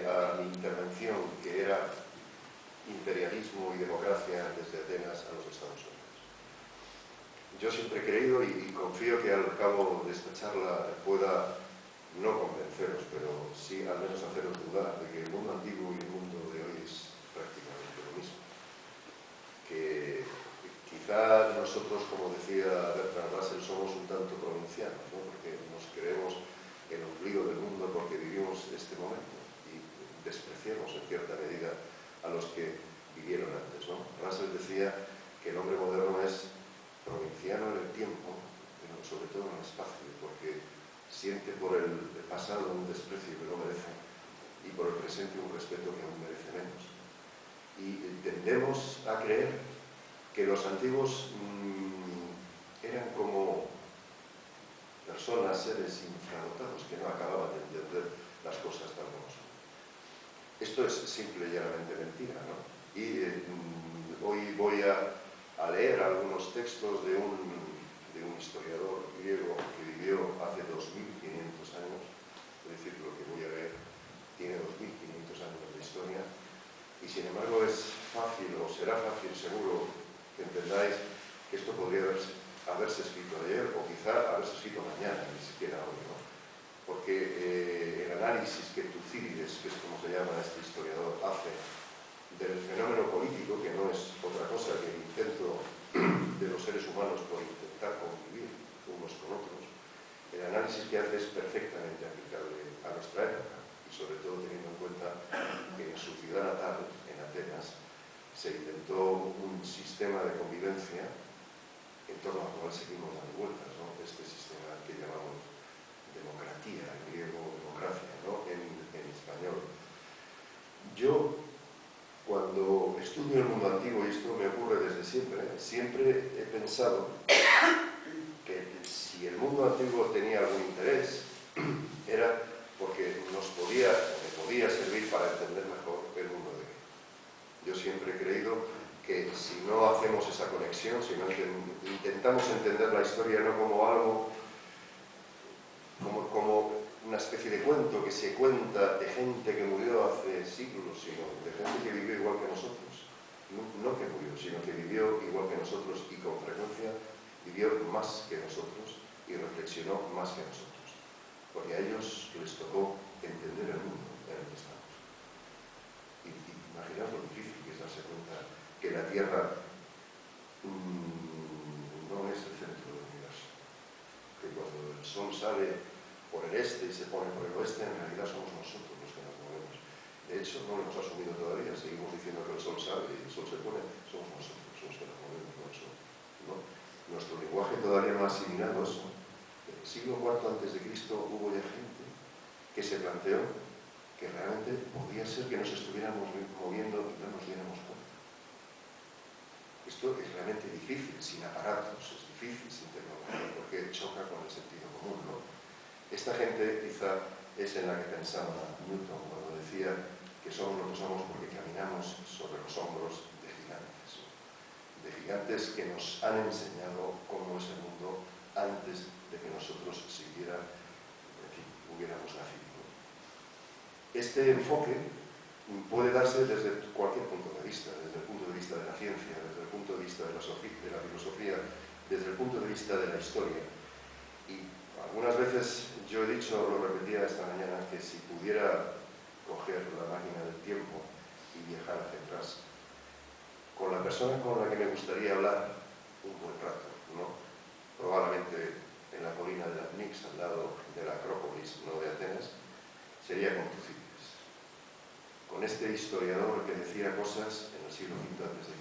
a mi intervención, que era imperialismo y democracia desde Atenas a los Estados Unidos. Yo siempre he creído y confío que al cabo de esta charla pueda no convenceros, pero sí al menos haceros dudar de que el mundo antiguo y el mundo de hoy es prácticamente lo mismo. Que quizá nosotros, como decía Bertrand Russell, somos un tanto provincianos, ¿no? Porque nos creemos el ombligo del mundo porque vivimos este momento y despreciamos en cierta medida a los que vivieron antes, ¿no? Russell decía que el hombre moderno es provinciano en el tiempo, pero sobre todo en el espacio, porque siente por el pasado un desprecio que no merece y por el presente un respeto que aún merece menos. Y tendemos a creer que los antiguos eran como personas, seres infradotados que no acababan de entender las cosas tal como son. Esto es simple y llanamente mentira, ¿no? Y hoy voy a leer algunos textos de un historiador griego que vivió hace 2500 años, es decir, lo que voy a leer tiene 2500 años de historia, y sin embargo es fácil, o será fácil seguro, que entendáis que esto podría haberse escrito ayer, o quizá haberse escrito mañana, ni siquiera hoy, ¿no? Porque el análisis que Tucídides, que es como se llama este historiador, hace del fenómeno político, que no es otra cosa que el intento de los seres humanos por intentar convivir unos con otros, el análisis que hace es perfectamente aplicable a nuestra época, y sobre todo teniendo en cuenta que en su ciudad natal, en Atenas, se intentó un sistema de convivencia en torno al cual seguimos dando vueltas, ¿no? Este sistema que llamamos democracia, en griego democracia, ¿no? En español. Yo, cuando estudio el mundo antiguo, y esto me ocurre desde siempre, siempre he pensado que si el mundo antiguo tenía algún interés, era porque me podía servir para entender mejor el mundo de hoy. Yo siempre he creído que si no hacemos esa conexión, si no intentamos entender la historia no como algo, como una especie de cuento que se cuenta de gente que murió hace siglos, sino de gente que vivió igual que nosotros. No que murió, sino que vivió igual que nosotros y con frecuencia vivió más que nosotros y reflexionó más que nosotros. Porque a ellos les tocó entender el mundo en el que estamos. Y imaginaos lo difícil que es darse cuenta que la Tierra no es el centro del universo. Que cuando el Sol sale por el este y se pone por el oeste, en realidad somos nosotros los que nos movemos. De hecho, no lo hemos asumido todavía, seguimos diciendo que el Sol sale y el Sol se pone, somos nosotros los que nos movemos, no el Sol, ¿no? Nuestro lenguaje todavía no ha asimilado eso. En el siglo IV a.C. hubo ya gente que se planteó que realmente podía ser que nos estuviéramos moviendo y no nos diéramos cuenta. Esto es realmente difícil, sin aparatos, es difícil sin tecnología, porque choca con el sentido común, ¿no? Esta gente quizá es en la que pensaba Newton cuando decía que somos lo que somos porque caminamos sobre los hombros de gigantes que nos han enseñado cómo es el mundo antes de que nosotros siquiera, en fin, hubiéramos nacido. Este enfoque puede darse desde cualquier punto de vista, desde el punto de vista de la ciencia, desde el punto de vista de la filosofía, desde el punto de vista de la historia. Y algunas veces yo he dicho, lo repetía esta mañana, que si pudiera coger la máquina del tiempo y viajar hacia atrás, con la persona con la que me gustaría hablar un buen rato, ¿no? Probablemente en la colina de la Pnyx, al lado de la Acrópolis, no de Atenas, sería con Tucídides. Con este historiador que decía cosas en el siglo V a.C.,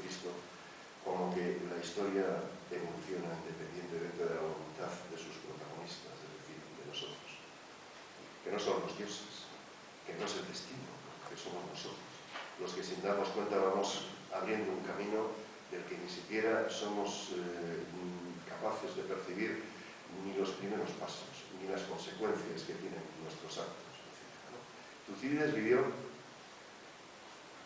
como que la historia evoluciona independientemente de la voluntad de sus protagonistas, es decir, de nosotros. Que no son los dioses, que no es el destino, que somos nosotros, los que sin darnos cuenta vamos abriendo un camino del que ni siquiera somos capaces de percibir ni los primeros pasos, ni las consecuencias que tienen nuestros actos, etc., ¿no? Tucídides vivió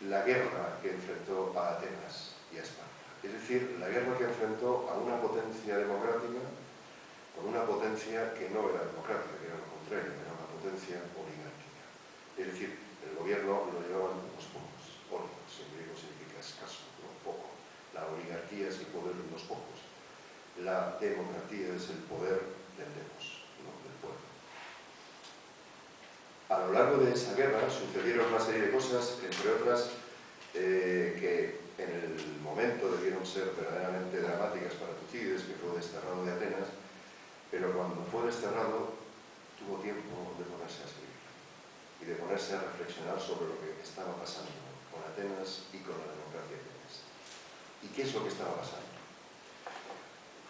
la guerra que enfrentó a Atenas y a Esparta. Es decir, la guerra que enfrentó a una potencia democrática con una potencia que no era democrática, que era lo contrario, era una potencia oligárquica. Es decir, el gobierno gobierno lo llevaban unos pocos. Oligos, en griego significa escaso, ¿no? Poco. La oligarquía es el poder de unos pocos. La democracia es el poder del demos, ¿no? Del pueblo. A lo largo de esa guerra sucedieron una serie de cosas, entre otras, que en el momento debieron ser verdaderamente dramáticas para Tucídides, que fue desterrado de Atenas, pero cuando fue desterrado tuvo tiempo de ponerse a escribir y de ponerse a reflexionar sobre lo que estaba pasando con Atenas y con la democracia ateniense. ¿Y qué es lo que estaba pasando?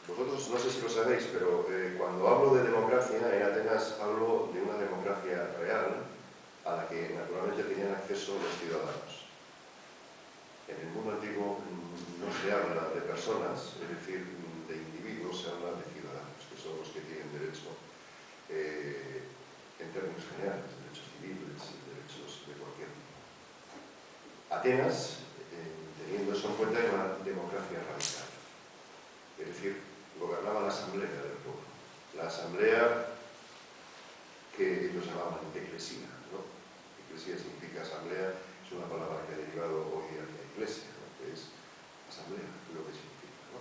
Vosotros no sé si lo sabéis, pero cuando hablo de democracia en Atenas hablo de una democracia real a la que naturalmente tenían acceso los ciudadanos. En el mundo antiguo no se habla de personas, es decir, de individuos, se habla de ciudadanos, que son los que tienen derecho en términos generales, derechos civiles, derechos de cualquier tipo. Atenas, teniendo eso en cuenta, era una democracia radical. Es decir, gobernaba la asamblea del pueblo. La asamblea que ellos llamaban eclesía, ¿no? Eclesía significa asamblea, es una palabra que ha derivado hoy hacia iglesia, ¿no? Que es asamblea, lo que significa, ¿no?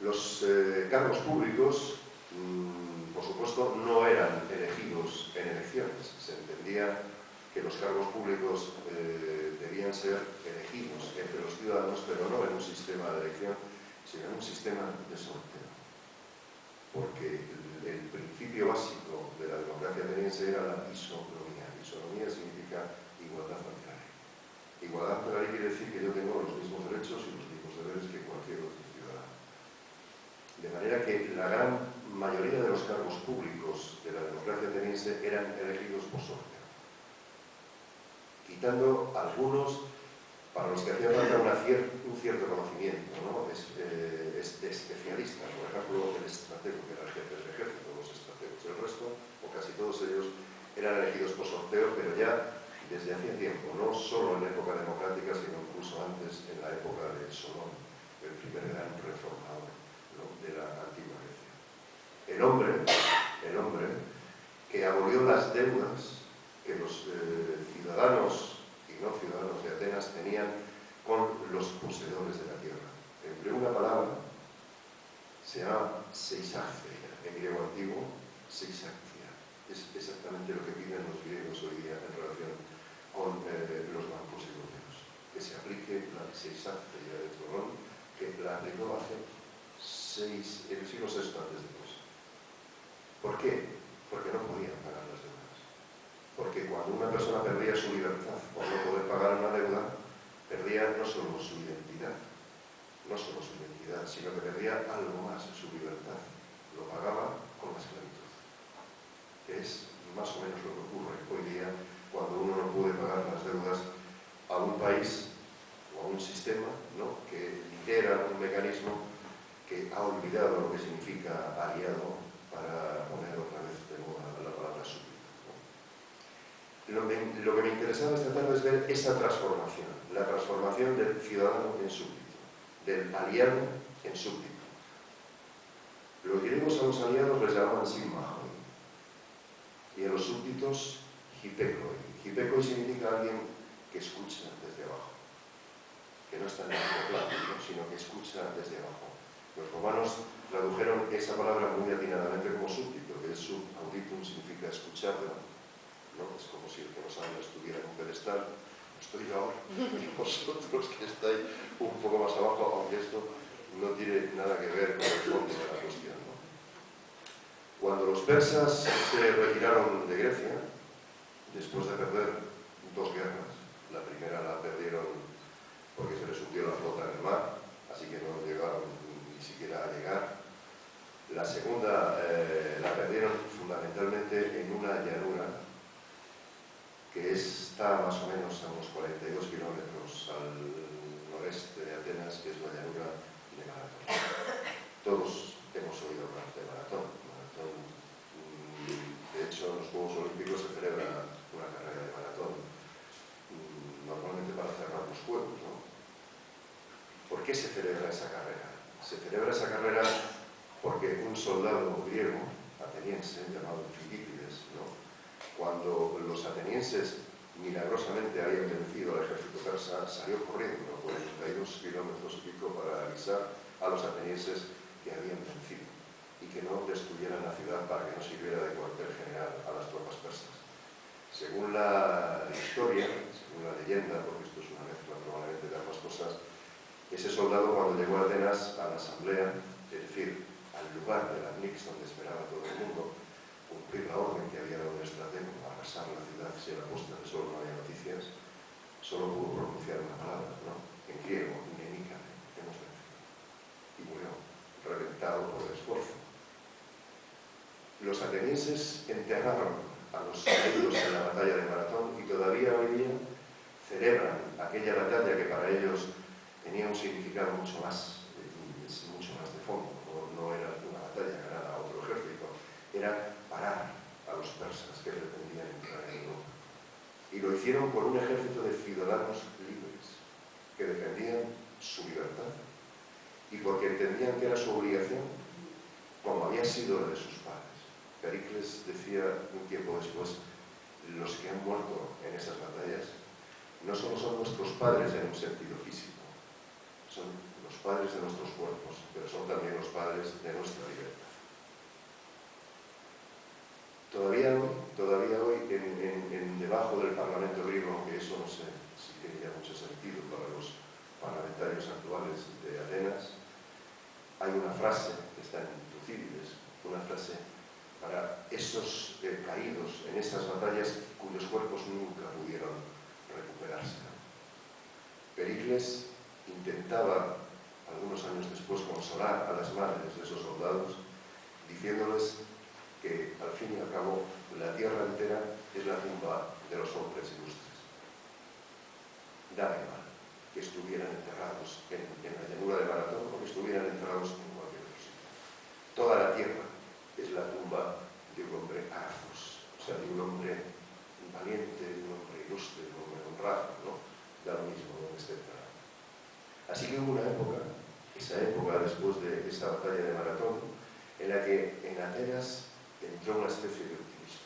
Los cargos públicos, por supuesto, no eran elegidos en elecciones. Se entendía que los cargos públicos debían ser elegidos entre los ciudadanos, pero no en un sistema de elección, sino en un sistema de sorteo. Porque el principio básico de la democracia ateniense era la isonomía. Isonomía significa igualdad ante la ley. Igualdad ante la ley quiere decir que yo tengo los mismos derechos y los mismos deberes que cualquier otro ciudadano. De manera que la gran mayoría de los cargos públicos de la democracia ateniense eran elegidos por sorteo, quitando algunos para los que hacía falta un cierto conocimiento, ¿no? De especialistas, por ejemplo, el estratego, que era el jefe del ejército, los estrategos. El resto, o casi todos ellos, eran elegidos por sorteo, pero ya desde hacía tiempo, no solo en la época democrática, sino incluso antes, en la época de Solón, el primer gran reformador, ¿no? De la antigua Grecia. El hombre que abolió las deudas que los ciudadanos y no ciudadanos de Atenas tenían con los poseedores de la tierra. Empleó una palabra, se llama seisaxia, en griego antiguo, seisaxia. Es exactamente lo que piden los griegos hoy día en relación con los bancos europeos. Que se aplique la seisaxia de Solón, que la aplicó hace el siglo VI a.C. ¿Por qué? Porque no podían pagar las deudas. Porque cuando una persona perdía su libertad por no poder pagar una deuda, perdía no solo su identidad, sino que perdía algo más, su libertad. Lo pagaba con la esclavitud, que es más o menos lo que ocurre hoy día cuando uno no puede pagar las deudas a un país o a un sistema, ¿no? Que lidera un mecanismo que ha olvidado lo que significa aliado para poner otra vez de moda la palabra súbdito, ¿no? Lo que me interesaba esta tarde es ver esa transformación, la transformación del ciudadano en súbdito, del aliado en súbdito. Los griegos a los aliados les llamaban símmachoi y a los súbditos hipekoi. Hipekoi significa alguien que escucha desde abajo, que no está en el plano, ¿no? Sino que escucha desde abajo. Los romanos tradujeron esa palabra muy atinadamente como súbdito, que es subauditum, significa escuchar de abajo, ¿no? Es como si el que nos habla estuviera en un pedestal, estoy yo ahora, y vosotros que estáis un poco más abajo, aunque esto no tiene nada que ver con el fondo de la cuestión, ¿no? Cuando los persas se retiraron de Grecia, después de perder dos guerras, la primera la perdieron porque se les hundió la flota en el mar, así que no llegaron ni siquiera a llegar. La segunda la perdieron fundamentalmente en una llanura que está más o menos a unos 42 kilómetros al noreste de Atenas, que es la llanura de Maratón. Todos hemos oído hablar de Maratón. De hecho, en los Juegos Olímpicos se celebra una carrera de maratón, normalmente para cerrar los Juegos, ¿no? ¿Por qué se celebra esa carrera? Se celebra esa carrera porque un soldado griego, ateniense, llamado Filipides, ¿no? Cuando los atenienses milagrosamente habían vencido al ejército persa, salió corriendo 42 kilómetros y pico para avisar a los atenienses que habían vencido y que no destruyeran la ciudad para que no sirviera de cuartel general a las tropas persas. Según la historia, según la leyenda, porque esto es una mezcla probablemente de ambas cosas, ese soldado cuando llegó a Atenas, a la asamblea, es decir, al lugar de la Nix donde esperaba todo el mundo, cumplir la orden que había dado el estratego, arrasar la ciudad si a la puesta de sol no había noticias, solo pudo pronunciar una palabra, ¿no? En griego, nenícame, hemos vencido. Y murió, reventado por el esfuerzo. Los atenienses enterraron a los caídos en la batalla de Maratón y todavía hoy día celebran aquella batalla que para ellos tenía un significado mucho más de fondo. No era una batalla ganada a otro ejército, era parar a los persas que pretendían entrar en Europa. Y lo hicieron por un ejército de ciudadanos libres que defendían su libertad y porque entendían que era su obligación, como había sido la de sus padres. Pericles decía un tiempo después: los que han muerto en esas batallas no solo son nuestros padres en un sentido físico, son los padres de nuestros cuerpos, pero son también los padres de nuestra libertad. Todavía hoy debajo del Parlamento griego, que eso no sé si tiene ya mucho sentido para los parlamentarios actuales de Atenas, hay una frase que está en Tucídides, una frase para esos caídos en esas batallas cuyos cuerpos nunca pudieron recuperarse. Pericles intentaba, algunos años después, consolar a las madres de esos soldados, diciéndoles que, al fin y al cabo, la tierra entera es la tumba de los hombres ilustres. Daba igual que estuvieran enterrados en la llanura de Maratón o que estuvieran enterrados en cualquier otro sitio. Toda la tierra es la tumba de un hombre arazos, o sea, de un hombre valiente, de un hombre ilustre, de un hombre honrado, ¿no? Da lo mismo donde esté enterrado. Así que hubo una época, esa época después de esa batalla de Maratón, en la que en Atenas entró una especie de optimismo.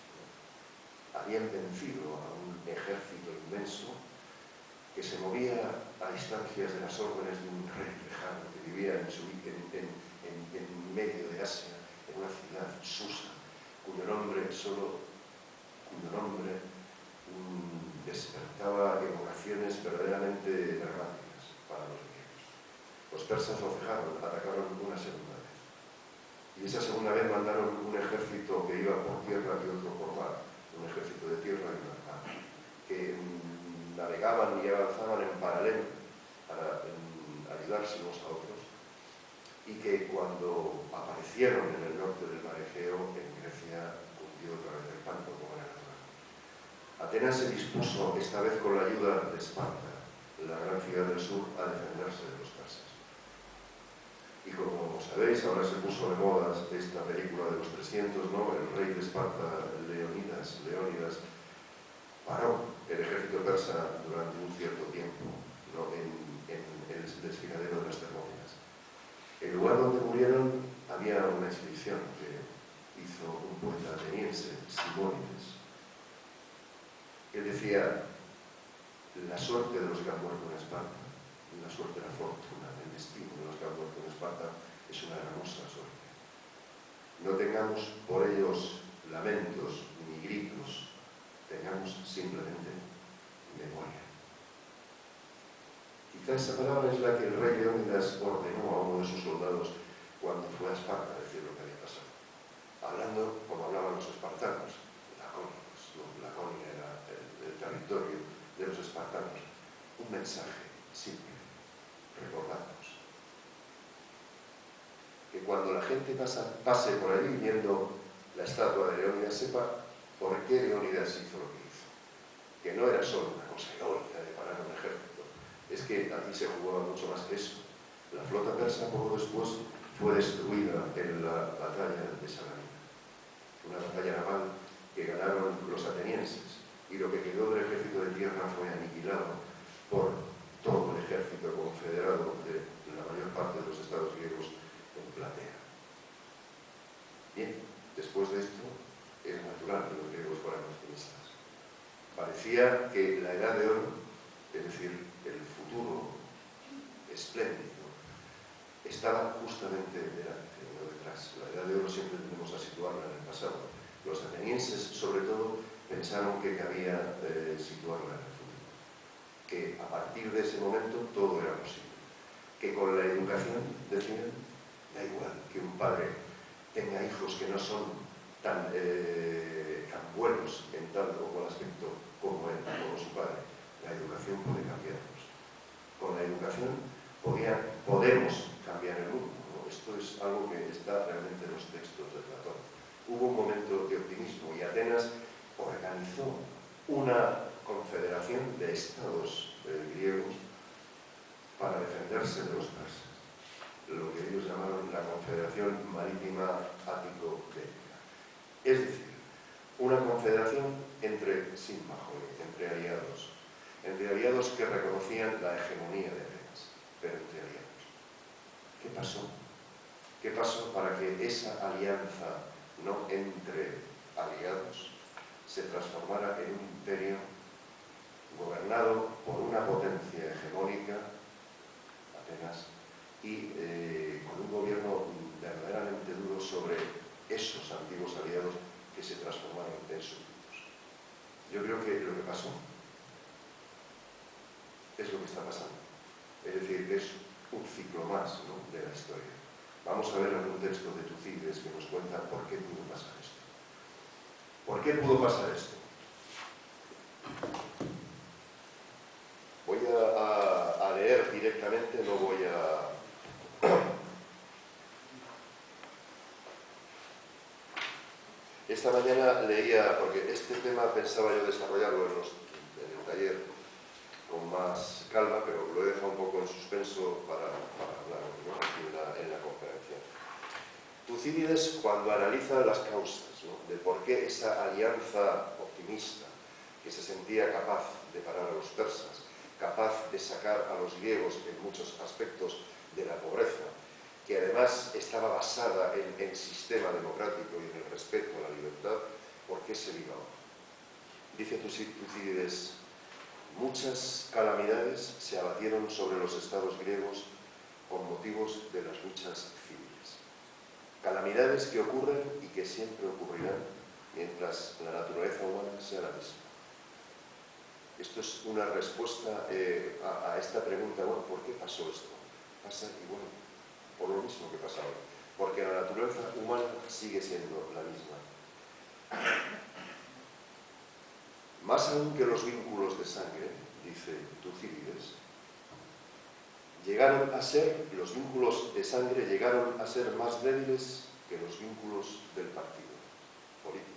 Habían vencido a un ejército inmenso que se movía a distancias de las órdenes de un rey lejano que vivía en medio de Asia, en una ciudad, Susa, cuyo nombre despertaba evocaciones verdaderamente dramáticas para los griegos. Los persas lo cejaron, atacaron una segunda vez. Y esa segunda vez mandaron un ejército que iba por tierra y otro por mar, un ejército de tierra y una mar, que navegaban y avanzaban en paralelo para ayudarse unos a otros, y que cuando aparecieron en el norte del mar Egeo, en Grecia, hundió otra vez el panto como era natural. Atenas se dispuso, esta vez con la ayuda de Esparta, la gran ciudad del sur, a defenderse de los persas. Y como sabéis, ahora se puso de moda esta película de los 300, ¿no? El rey de Esparta, Leónidas, paró el ejército persa durante un cierto tiempo, ¿no? en el desfiladero de las Termópilas. En el lugar donde murieron había una inscripción que hizo un poeta ateniense, Simónides. Él decía: la suerte de los que han muerto en Esparta, la suerte, la fortuna, el destino de los que han muerto en Esparta es una hermosa suerte. No tengamos por ellos lamentos ni gritos, tengamos simplemente memoria. Quizá esa palabra es la que el rey Leónidas ordenó a uno de sus soldados cuando fue a Esparta a decir lo que había pasado. Hablando como hablaban los espartanos, lacónicos, ¿no? Laconia era el territorio de los espartanos. Un mensaje simple: recordadnos que cuando la gente pase por allí viendo la estatua de Leónidas, sepa por qué Leónidas hizo lo que hizo. Que no era solo una cosa heroica de parar un ejército, es que aquí se jugaba mucho más que eso. La flota persa poco después fue destruida en la batalla de Salamina, una batalla naval que ganaron los atenienses, y lo que quedó del ejército de tierra fue aniquilado por todo el ejército confederado de la mayor parte de los estados griegos en Platea. Bien, después de esto, es natural que los griegos fueran optimistas. Parecía que la Edad de Oro, es decir, el futuro espléndido, estaba justamente delante, no detrás. La Edad de Oro siempre tendemos a situarla en el pasado. Los atenienses, sobre todo, pensaron que cabía situarla en el futuro. Que a partir de ese momento todo era posible. Que con la educación, decían, da igual que un padre tenga hijos que no son tan buenos en tal o cual aspecto como él, como su padre. La educación puede cambiarlos. Con la educación podemos cambiar el mundo, ¿no? Esto es algo que está realmente en los textos de Platón. Hubo un momento de optimismo y Atenas organizó una confederación de estados griegos para defenderse de los persas, lo que ellos llamaron la Confederación Marítima Ático-Bélica. Es decir, una confederación entre aliados que reconocían la hegemonía de Atenas, pero entre aliados. ¿Qué pasó? ¿Qué pasó para que esa alianza no entre aliados se transformara en un imperio gobernado por una potencia hegemónica, Atenas, y con un gobierno verdaderamente duro sobre esos antiguos aliados que se transformaron en súbditos? Yo creo que lo que pasó es lo que está pasando. Es decir, es un ciclo más, ¿no?, de la historia. Vamos a ver algún texto de Tucídides que nos cuenta por qué pudo pasar esto. ¿Por qué pudo pasar esto? Voy a leer directamente, no voy a... Esta mañana leía, porque este tema pensaba yo desarrollarlo en el taller con más calma, pero lo he dejado un poco en suspenso para hablar, ¿no?, aquí en la conferencia. Tucídides, cuando analiza las causas, ¿no?, de por qué esa alianza optimista, que se sentía capaz de parar a los persas, capaz de sacar a los griegos en muchos aspectos de la pobreza, que además estaba basada en el sistema democrático y en el respeto a la libertad, ¿por qué se vino abajo? Dice Tucídides: muchas calamidades se abatieron sobre los estados griegos con motivos de las luchas civiles. Calamidades que ocurren y que siempre ocurrirán mientras la naturaleza humana sea la misma. Esto es una respuesta a esta pregunta, bueno, ¿por qué pasó esto? Pasa igual, por lo mismo que pasa ahora, porque la naturaleza humana sigue siendo la misma. Más aún que los vínculos de sangre, dice Tucídides, los vínculos de sangre llegaron a ser más débiles que los vínculos del partido político,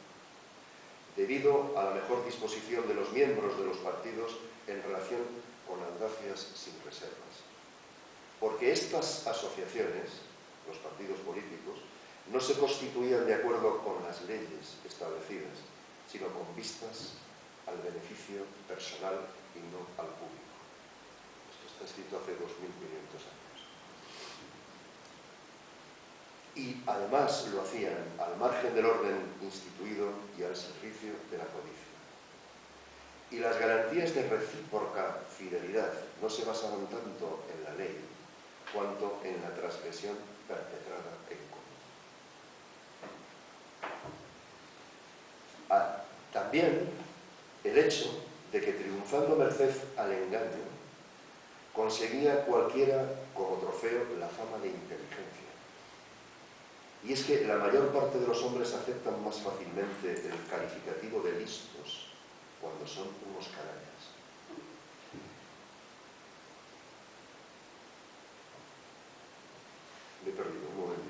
debido a la mejor disposición de los miembros de los partidos en relación con audacias sin reservas. Porque estas asociaciones, los partidos políticos, no se constituían de acuerdo con las leyes establecidas, sino con vistas al beneficio personal y no al público. Esto está escrito hace 2500 años. Y además lo hacían al margen del orden instituido y al servicio de la codicia. Y las garantías de recíproca fidelidad no se basaban tanto en la ley cuanto en la transgresión perpetrada en común. También el hecho de que, triunfando merced al engaño, conseguía cualquiera como trofeo la fama de inteligencia. Y es que la mayor parte de los hombres aceptan más fácilmente el calificativo de listos cuando son unos canallas. Me he perdido un momentito.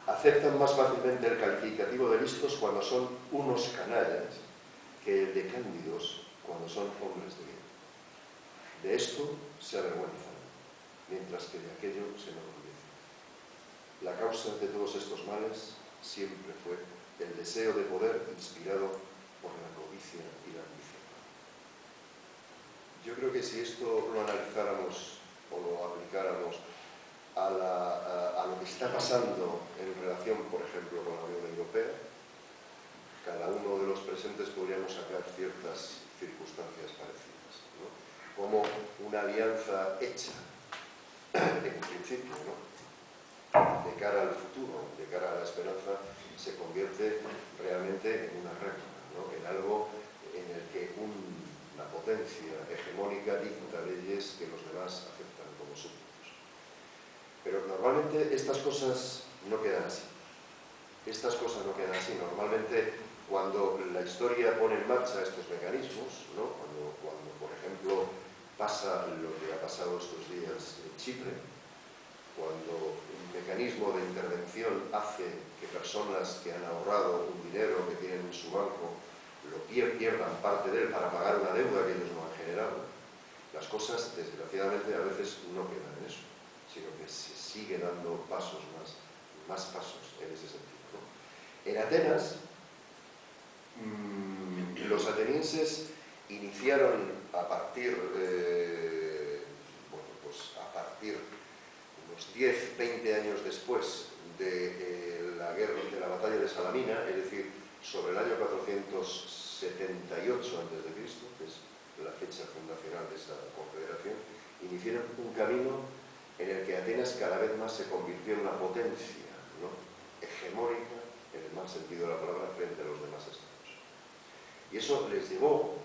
Aceptan más fácilmente el calificativo de listos cuando son unos canallas que el de cándidos cuando son hombres de bien. De esto se avergüenzan, mientras que de aquello se enorgullecen. La causa de todos estos males siempre fue el deseo de poder inspirado por la codicia y la ambición. Yo creo que si esto lo analizáramos o lo aplicáramos a lo que está pasando en relación, por ejemplo, con la Unión Europea, cada uno de los presentes podríamos sacar ciertas circunstancias parecidas, ¿no? Como una alianza hecha, en principio, ¿no?, de cara al futuro, de cara a la esperanza, se convierte realmente en una regla, ¿no?, en algo en el que una potencia hegemónica dicta leyes que los demás aceptan como súbditos. Pero normalmente estas cosas no quedan así. Estas cosas no quedan así. Normalmente, cuando la historia pone en marcha estos mecanismos, ¿no?, cuando por ejemplo, pasa lo que ha pasado estos días en Chipre, cuando un mecanismo de intervención hace que personas que han ahorrado un dinero que tienen en su banco lo pierdan parte de él para pagar una deuda que ellos no han generado, las cosas, desgraciadamente, a veces no quedan en eso, sino que se sigue dando pasos más pasos en ese sentido, ¿no? En Atenas, los atenienses iniciaron a partir, unos 10, 20 años después de la batalla de Salamina, es decir, sobre el año 478 a.C., que es la fecha fundacional de esa confederación, iniciaron un camino en el que Atenas cada vez más se convirtió en una potencia, ¿no?, hegemónica, en el mal sentido de la palabra, frente a los demás estados. Y eso les llevó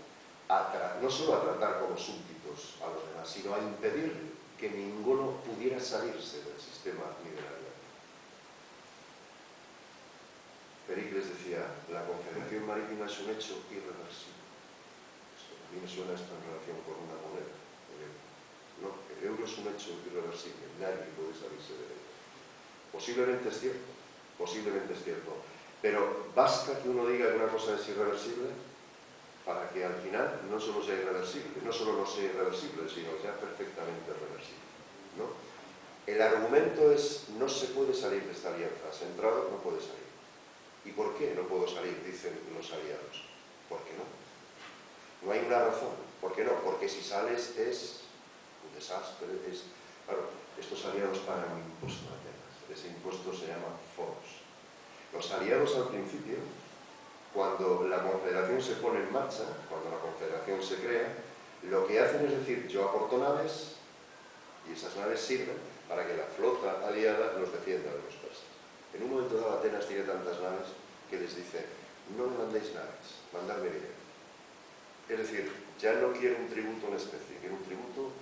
no solo a tratar como súbditos a los demás, sino a impedir que ninguno pudiera salirse del sistema milenario. Pericles decía, la confederación marítima es un hecho irreversible. A mí me suena esto en relación con una moneda, el euro. No, el euro es un hecho irreversible, nadie puede salirse de él. Posiblemente es cierto, pero basta que uno diga que una cosa es irreversible para que al final no solo sea irreversible, sino sea perfectamente reversible, ¿no? El argumento es, no se puede salir de esta alianza, has entrado, no puedes salir. ¿Y por qué no puedo salir?, dicen los aliados. ¿Por qué no? No hay una razón. ¿Por qué no? Porque si sales es un desastre. Claro, estos aliados pagan un impuesto a Atenas. Ese impuesto se llama foros. Los aliados al principio, cuando la confederación se pone en marcha, cuando la confederación se crea, lo que hacen es decir, yo aporto naves y esas naves sirven para que la flota aliada los defienda de los persas. En un momento dado Atenas tiene tantas naves que les dice, no me mandéis naves, mandadme dinero. Es decir, ya no quiero un tributo en especie, quiero un tributo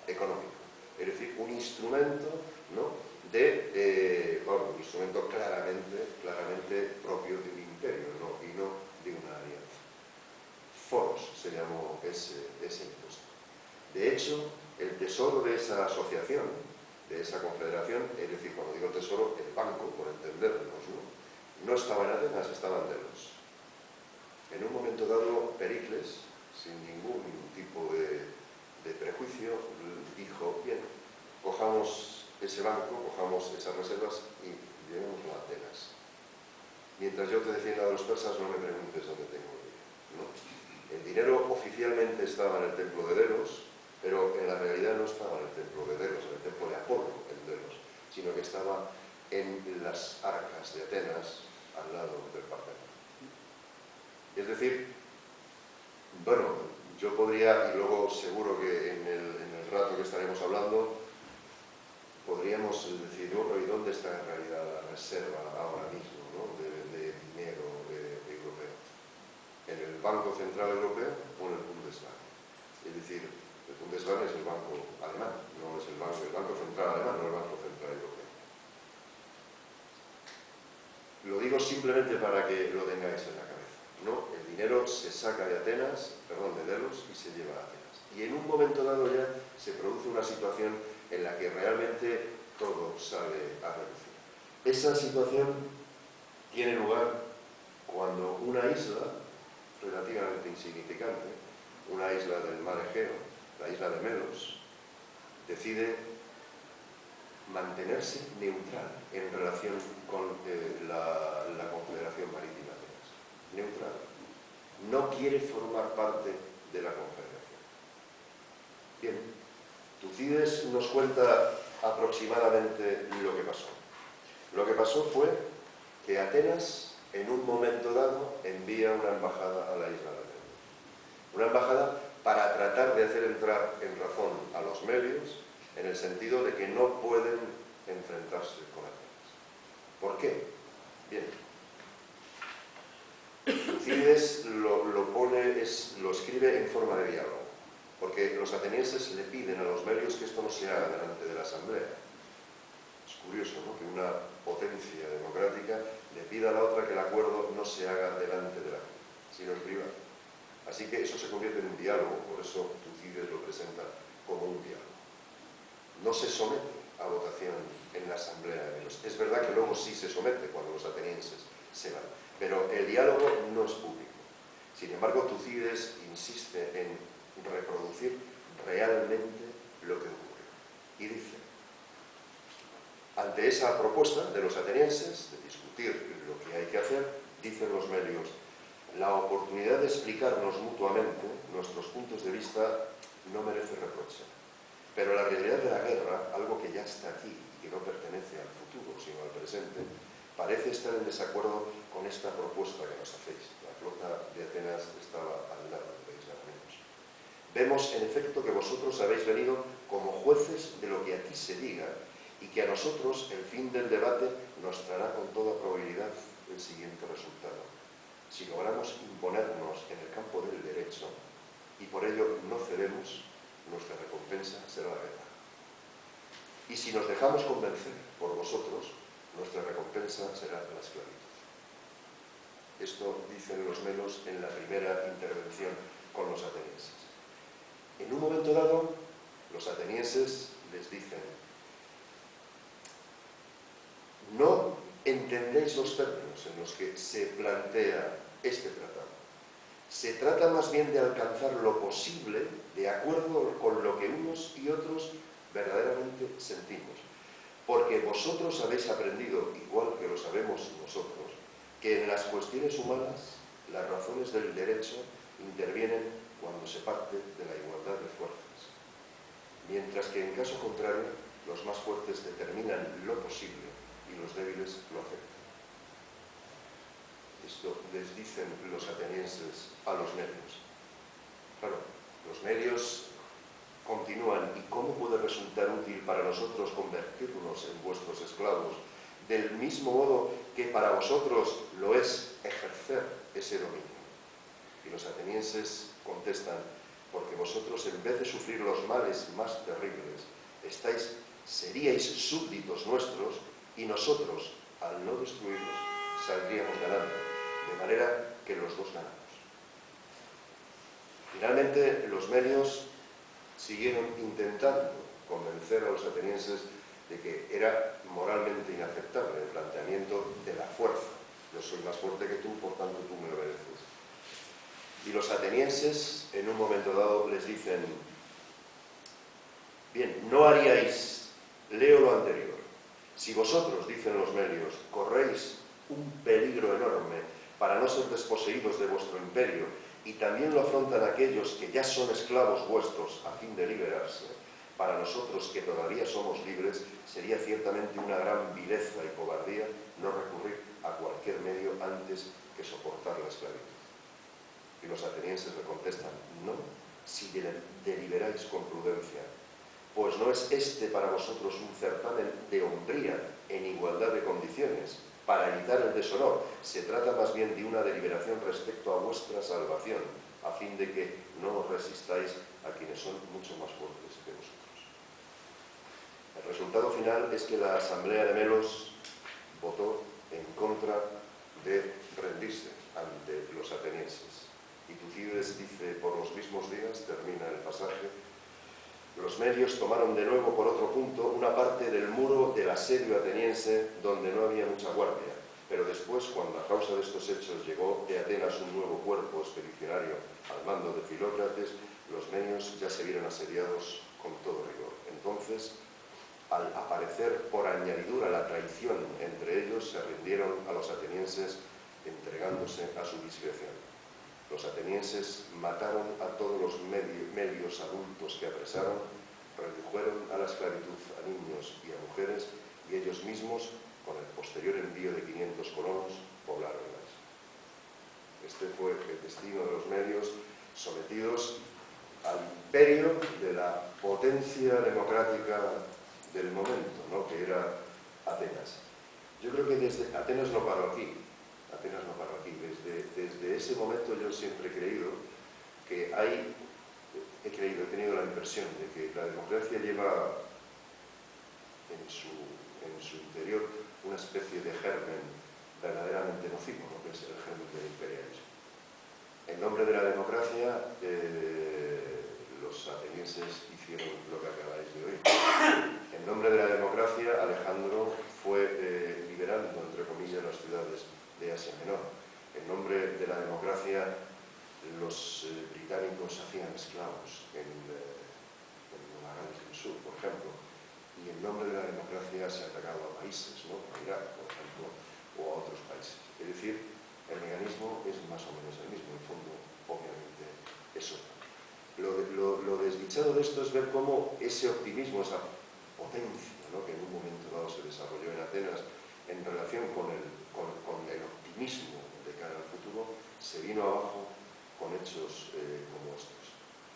económico. Es decir, un instrumento, ¿no?, un instrumento claramente propio de un imperio, ¿no?, y no de una alianza. Foros se llamó ese impuesto. De hecho, el tesoro de esa asociación, de esa confederación, es decir, cuando digo tesoro, el banco, por entendernos, no estaba en Atenas, estaba en Delos. En un momento dado, Pericles, sin ningún tipo de prejuicio, dijo, bien, cojamos ese banco, cojamos esas reservas y llevémoslo a Atenas. Mientras yo te defienda de los persas, no me preguntes dónde tengo el dinero, ¿no? El dinero oficialmente estaba en el templo de Delos, pero en la realidad no estaba en el templo de Delos, en el templo de Apolo en Delos, sino que estaba en las arcas de Atenas, al lado del Partenón. Es decir, bueno, yo podría, y luego seguro que en el rato que estaremos hablando, podríamos decir, ¿y dónde está en realidad la reserva ahora mismo, ¿no?, de dinero europeo? ¿En el Banco Central Europeo o en el Bundesbank? Es decir, el Bundesbank es el banco alemán, no es el Banco Central Alemán, no el Banco Central Europeo. Lo digo simplemente para que lo tengáis en la cabeza, ¿no? El dinero se saca de Delos, y se lleva a Atenas. Y en un momento dado ya se produce una situación en la que realmente todo sale a relucir. Esa situación tiene lugar cuando una isla relativamente insignificante, una isla del mar Egeo, la isla de Melos, decide mantenerse neutral en relación con la Confederación Marítima de Atenas. Neutral. No quiere formar parte de la Confederación. Bien, Tucídides nos cuenta aproximadamente lo que pasó. Lo que pasó fue que Atenas en un momento dado, envía una embajada a la isla de Melios. Una embajada para tratar de hacer entrar en razón a los melios en el sentido de que no pueden enfrentarse con Atenas. ¿Por qué? Bien. Tucídides lo escribe en forma de diálogo, porque los atenienses le piden a los melios que esto no se haga delante de la asamblea. Es curioso, ¿no?, que una potencia democrática le pida a la otra que el acuerdo no se haga delante de la gente, sino en privado. Así que eso se convierte en un diálogo, por eso Tucídides lo presenta como un diálogo. No se somete a votación en la asamblea de Melios. Es verdad que luego sí se somete cuando los atenienses se van, pero el diálogo no es público. Sin embargo, Tucídides insiste en reproducir realmente lo que ocurre. Y dice, ante esa propuesta de los atenienses de discutir lo que hay que hacer, dicen los melios, la oportunidad de explicarnos mutuamente nuestros puntos de vista no merece reproche. Pero la realidad de la guerra, algo que ya está aquí y que no pertenece al futuro, sino al presente, parece estar en desacuerdo con esta propuesta que nos hacéis. La flota de Atenas estaba al lado de la isla de Melios. Vemos, en efecto, que vosotros habéis venido como jueces de lo que aquí se diga y que a nosotros el fin del debate nos traerá con toda probabilidad el siguiente resultado. Si logramos imponernos en el campo del derecho y por ello no cedemos, nuestra recompensa será la guerra. Y si nos dejamos convencer por vosotros, nuestra recompensa será la esclavitud. Esto dicen los melios en la primera intervención con los atenienses. En un momento dado, los atenienses les dicen, no entendéis los términos en los que se plantea este tratado. Se trata más bien de alcanzar lo posible de acuerdo con lo que unos y otros verdaderamente sentimos. Porque vosotros habéis aprendido, igual que lo sabemos nosotros, que en las cuestiones humanas las razones del derecho intervienen cuando se parte de la igualdad de fuerzas. Mientras que en caso contrario, los más fuertes determinan lo posible y los débiles lo aceptan. Esto les dicen los atenienses a los melios. Claro, los melios continúan, ¿y cómo puede resultar útil para nosotros convertirnos en vuestros esclavos? Del mismo modo que para vosotros lo es ejercer ese dominio. Y los atenienses contestan, porque vosotros en vez de sufrir los males más terribles, seríais súbditos nuestros y nosotros, al no destruirlos, saldríamos ganando, de manera que los dos ganamos. Finalmente, los melios siguieron intentando convencer a los atenienses de que era moralmente inaceptable el planteamiento de la fuerza. Yo soy más fuerte que tú, por tanto tú me obedeces. Y los atenienses, en un momento dado, les dicen, bien, no haríais, leo lo anterior, si vosotros, dicen los melios, corréis un peligro enorme para no ser desposeídos de vuestro imperio, y también lo afrontan aquellos que ya son esclavos vuestros a fin de liberarse, para nosotros que todavía somos libres, sería ciertamente una gran vileza y cobardía no recurrir a cualquier medio antes que soportar la esclavitud. Y los atenienses le contestan, no, si deliberáis con prudencia, pues no es este para vosotros un certamen de hombría en igualdad de condiciones, para evitar el deshonor. Se trata más bien de una deliberación respecto a vuestra salvación, a fin de que no os resistáis a quienes son mucho más fuertes que vosotros. El resultado final es que la asamblea de Melos votó en contra de rendirse ante los atenienses. Y Tucídides dice, por los mismos días, termina el pasaje, los melios tomaron de nuevo por otro punto una parte del muro del asedio ateniense donde no había mucha guardia, pero después, cuando a causa de estos hechos llegó de Atenas un nuevo cuerpo expedicionario al mando de Filócrates, los melios ya se vieron asediados con todo rigor. Entonces, al aparecer por añadidura la traición entre ellos, se rindieron a los atenienses entregándose a su discreción. Los atenienses mataron a todos los melios adultos que apresaron, redujeron a la esclavitud a niños y a mujeres, y ellos mismos, con el posterior envío de 500 colonos, poblaron la tierra. Este fue el destino de los medios sometidos al imperio de la potencia democrática del momento, ¿no?, que era Atenas. Yo creo que desde Atenas no paró aquí. Atenas no paró aquí. Desde ese momento yo siempre he creído que he tenido la impresión de que la democracia lleva en su interior una especie de germen verdaderamente nocivo, ¿no?, que es el germen del imperialismo. En nombre de la democracia, los atenienses hicieron lo que acabáis de oír. En nombre de la democracia, Alejandro fue liberando, entre comillas, las ciudades de Asia Menor. En nombre de la democracia, los británicos hacían esclavos en Nueva Gales del Sur, por ejemplo. Y en nombre de la democracia se ha atacado a países, ¿no?, a Irak, por ejemplo, o a otros países. Es decir, el mecanismo es más o menos el mismo, en fondo, obviamente, es otro. Lo desdichado de esto es ver cómo ese optimismo, esa potencia, ¿no?, que en un momento dado se desarrolló en Atenas en relación con el optimismo de cara al futuro, se vino abajo con hechos como estos.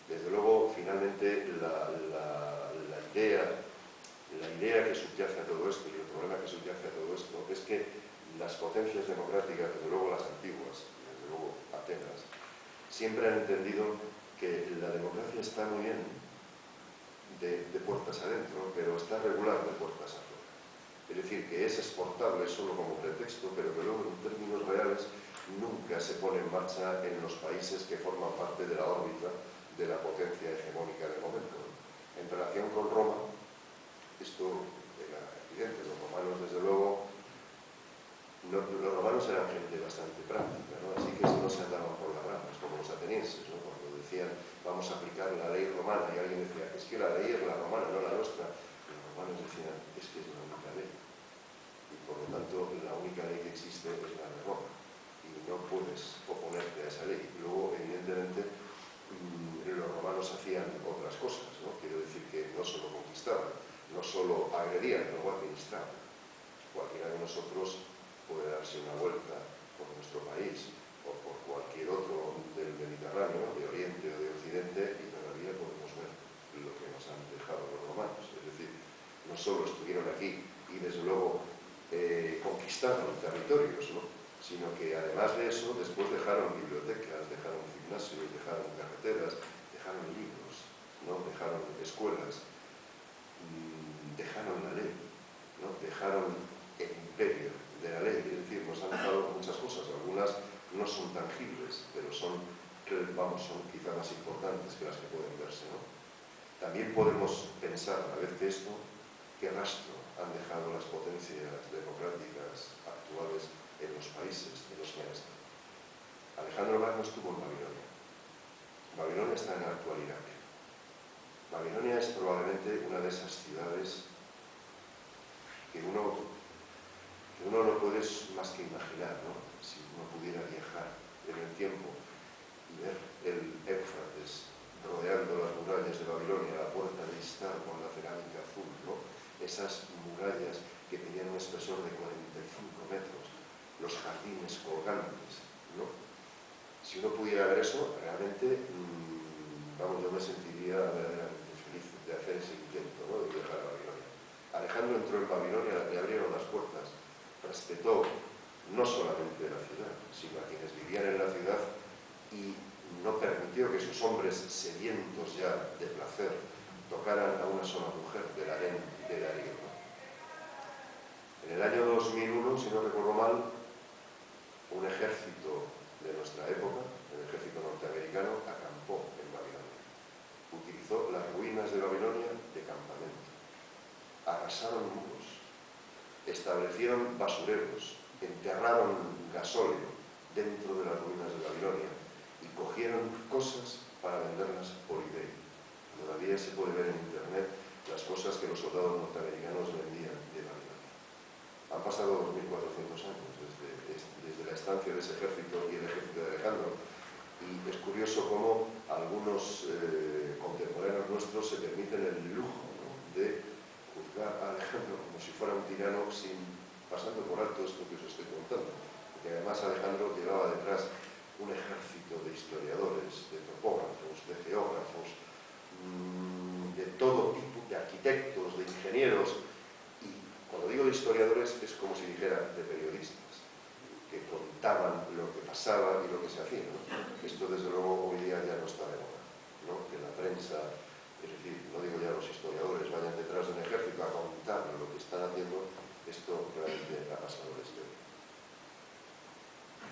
Desde luego, finalmente, la idea que subyace a todo esto y el problema que subyace a todo esto es que las potencias democráticas, desde luego las antiguas, desde luego Atenas, siempre han entendido que la democracia está muy bien de puertas adentro, pero está regular de puertas afuera. Es decir, que es exportable solo como pretexto, pero que luego en términos reales nunca se pone en marcha en los países que forman parte de la órbita de la potencia hegemónica del momento. En relación con Roma, esto era evidente. Los romanos, desde luego, los romanos eran gente bastante práctica, ¿no?, así que no se andaban por las ramas, como los atenienses, ¿no?, cuando decían vamos a aplicar la ley romana y alguien decía es que la ley es la romana, no la nuestra. Los romanos decían es que es la única ley y por lo tanto la única ley que existe es la de Roma y no puedes oponerte a esa ley. Luego, evidentemente, los romanos hacían otras cosas, ¿no?, quiero decir que no solo conquistaban, no solo agredían, luego administraban. Cualquiera de nosotros puede darse una vuelta por nuestro país o por cualquier otro del Mediterráneo, de Oriente o de Occidente, y todavía podemos ver lo que nos han dejado los romanos. Es decir, no solo estuvieron aquí y desde luego conquistaron territorios, ¿no?, sino que además de eso después dejaron bibliotecas, dejaron gimnasios, dejaron carreteras, dejaron libros, ¿no?, dejaron escuelas, dejaron la ley, ¿no?, dejaron el imperio de la ley. Es decir, nos han dejado muchas cosas, algunas no son tangibles, pero son quizá más importantes que las que pueden verse, ¿no? También podemos pensar, a la vez de esto, qué rastro han dejado las potencias democráticas actuales en los países en los que han estado. Alejandro Magno estuvo en Babilonia. Babilonia está en el actual Irak. Babilonia es probablemente una de esas ciudades que uno no puede más que imaginar, ¿no?, si uno pudiera viajar en el tiempo y ver el Éufrates rodeando las murallas de Babilonia, la puerta de Istar con la cerámica azul, ¿no?, esas murallas que tenían un espesor de 45 metros, los jardines colgantes, ¿no? Si uno pudiera ver eso, realmente, yo me sentiría verdaderamente feliz de hacer ese intento, ¿no?, de viajar a Babilonia. Alejandro entró en Babilonia, le abrieron las puertas, respetó no solamente la ciudad, sino a quienes vivían en la ciudad y no permitió que sus hombres sedientos ya de placer tocaran a una sola mujer del harén de Darío. En el año 2001, si no recuerdo mal, un ejército de nuestra época, el ejército norteamericano, acampó en Babilonia. Utilizó las ruinas de Babilonia de campamento. Arrasaron muros, establecieron basureros, enterraron gasóleo dentro de las ruinas de Babilonia y cogieron cosas para venderlas por eBay. Todavía se puede ver en internet las cosas que los soldados norteamericanos vendían de Babilonia. Han pasado 2400 años desde la estancia de ese ejército y el ejército de Alejandro, y es curioso cómo algunos contemporáneos nuestros se permiten el lujo, ¿no?, de juzgar a Alejandro como si fuera un tirano pasando por alto esto que os estoy contando, porque además Alejandro llevaba detrás un ejército de historiadores, de topógrafos, de geógrafos, de todo tipo, de arquitectos, de ingenieros, y cuando digo de historiadores es como si dijera de periodistas, que contaban lo que pasaba y lo que se hacía, ¿no? Esto desde luego hoy día ya no está de moda, ¿no? Que la prensa, es decir, no digo ya los historiadores vayan detrás de un ejército a contar lo que están haciendo, esto realmente ha pasado la historia.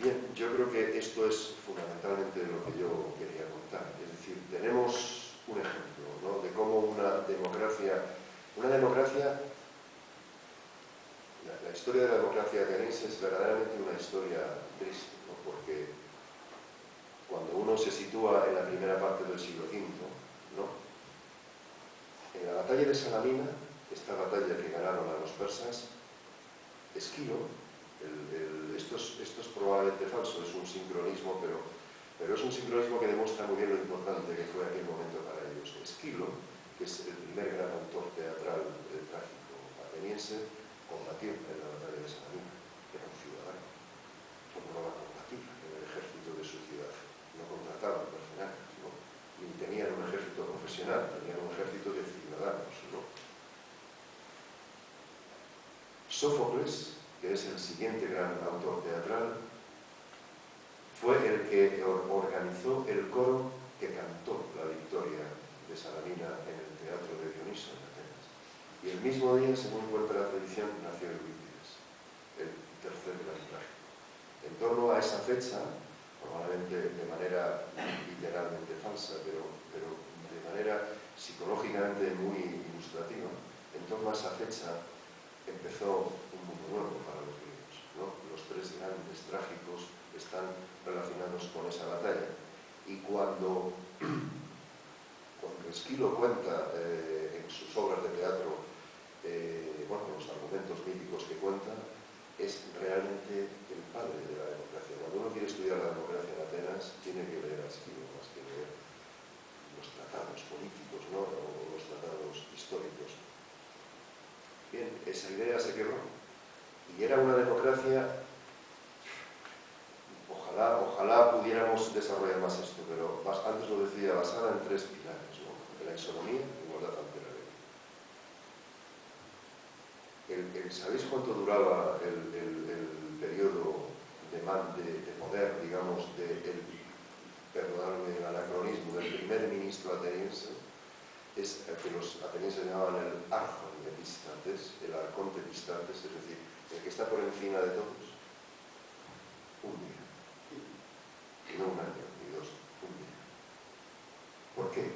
Bien, yo creo que esto es fundamentalmente lo que yo quería contar, es decir, tenemos un ejemplo, ¿no? De cómo una democracia, la historia de la democracia ateniense es verdaderamente una historia triste, ¿no? Porque cuando uno se sitúa en la primera parte del siglo V, ¿no? En la batalla de Salamina, esta batalla que ganaron a los persas, Esquilo, esto es probablemente falso, es un sincronismo, pero es un sincronismo que demuestra muy bien lo importante que fue aquel momento para ellos. Esquilo, que es el primer gran autor teatral trágico ateniense, combatió en la batalla de Salamina, era un ciudadano. ¿Cómo no va a combatir en el ejército de su ciudad? No contrataban mercenarios, ¿no? Ni tenían un ejército profesional, tenían un ejército de ciudadanos, ¿no? Sófocles, que es el siguiente gran autor teatral, fue el que organizó el coro que cantó la victoria de Salamina en el teatro de Dioniso en Atenas. Y el mismo día, según cuenta la tradición, nació Eurípides, el tercer gran trágico. En torno a esa fecha, probablemente de manera literalmente falsa, pero de manera psicológicamente muy ilustrativa, en torno a esa fecha empezó un mundo nuevo para los griegos, ¿no? Los tres grandes trágicos están relacionados con esa batalla. Y cuando Esquilo cuenta en sus obras de teatro, bueno, los argumentos míticos que cuenta, es realmente el padre de la democracia. Cuando uno quiere estudiar la democracia en Atenas, tiene que leer a Esquilo más que leer los tratados políticos, ¿no? O los tratados históricos. Bien, esa idea se quebró. Y era una democracia, ojalá pudiéramos desarrollar más esto, pero antes lo decía, basada en tres pilares, ¿no? La isonomía, igualdad ante la ley. ¿Sabéis cuánto duraba el periodo de poder, digamos, perdonadme el anacronismo, del primer ministro ateniense? Es el que los atenienses llamaban el archon de Epistates, el arconte Epistates, es decir, el que está por encima de todos, un día. Y no un año, ni dos, un día. ¿Por qué?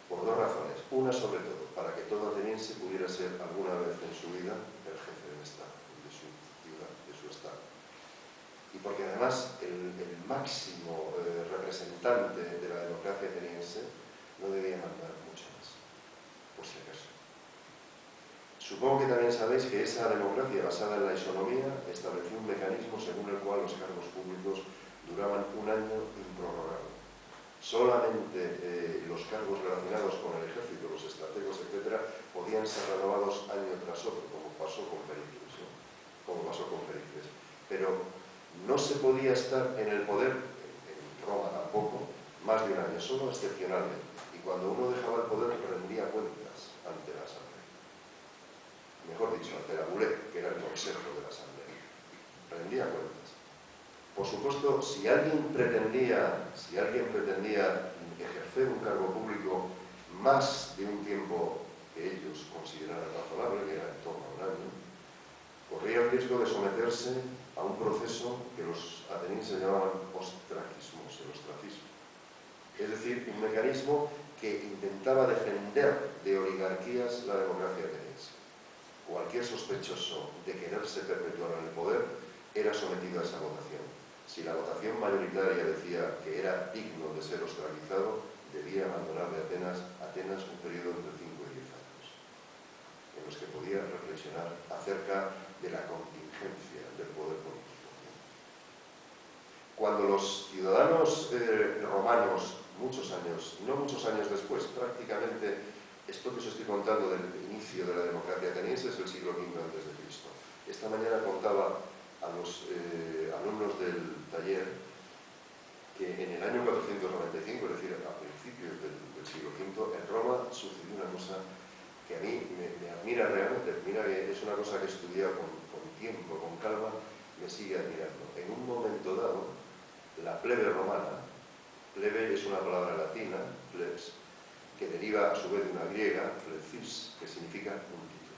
Por dos razones. Una, sobre todo, para que todo ateniense pudiera ser alguna vez en su vida el jefe del Estado, de su ciudad, de su Estado. Y porque además el máximo representante de la democracia ateniense no debía mandar mucho más, por si acaso. Supongo que también sabéis que esa democracia basada en la isonomía estableció un mecanismo según el cual los cargos públicos duraban un año improrrogable. Solamente los cargos relacionados con el ejército, los estrategos, etc., podían ser renovados año tras otro, como pasó con Pericles, ¿no? Pero no se podía estar en el poder, en Roma tampoco, más de un año, solo excepcionalmente. Y cuando uno dejaba el poder, rendía cuentas ante la asamblea. Mejor dicho, ante la Bulé, que era el consejo de la asamblea. Rendía cuentas. Por supuesto, si alguien pretendía ejercer un cargo público más de un tiempo que ellos consideraran razonable, que era en torno a un año, corría el riesgo de someterse a un proceso que los atenienses llamaban ostracismo, el ostracismo. Es decir, un mecanismo que intentaba defender de oligarquías la democracia ateniense. Cualquier sospechoso de quererse perpetuar en el poder era sometido a esa votación. Si la votación mayoritaria decía que era digno de ser ostracizado, debía abandonar de Atenas un periodo entre 5 y 10 años, en los que podía reflexionar acerca de la contingencia del poder político. Cuando los ciudadanos romanos, no muchos años después, prácticamente, esto que os estoy contando del inicio de la democracia ateniense es el siglo V a.C. Esta mañana contaba a los alumnos del taller que en el año 495, es decir, a principios del siglo V, en Roma sucedió una cosa que a mí me admira realmente. Mira que es una cosa que he estudiado con tiempo, con calma, me sigue admirando. En un momento dado, la plebe romana, plebe es una palabra latina, plebs, que deriva a su vez de una griega, plebis, que significa multitud.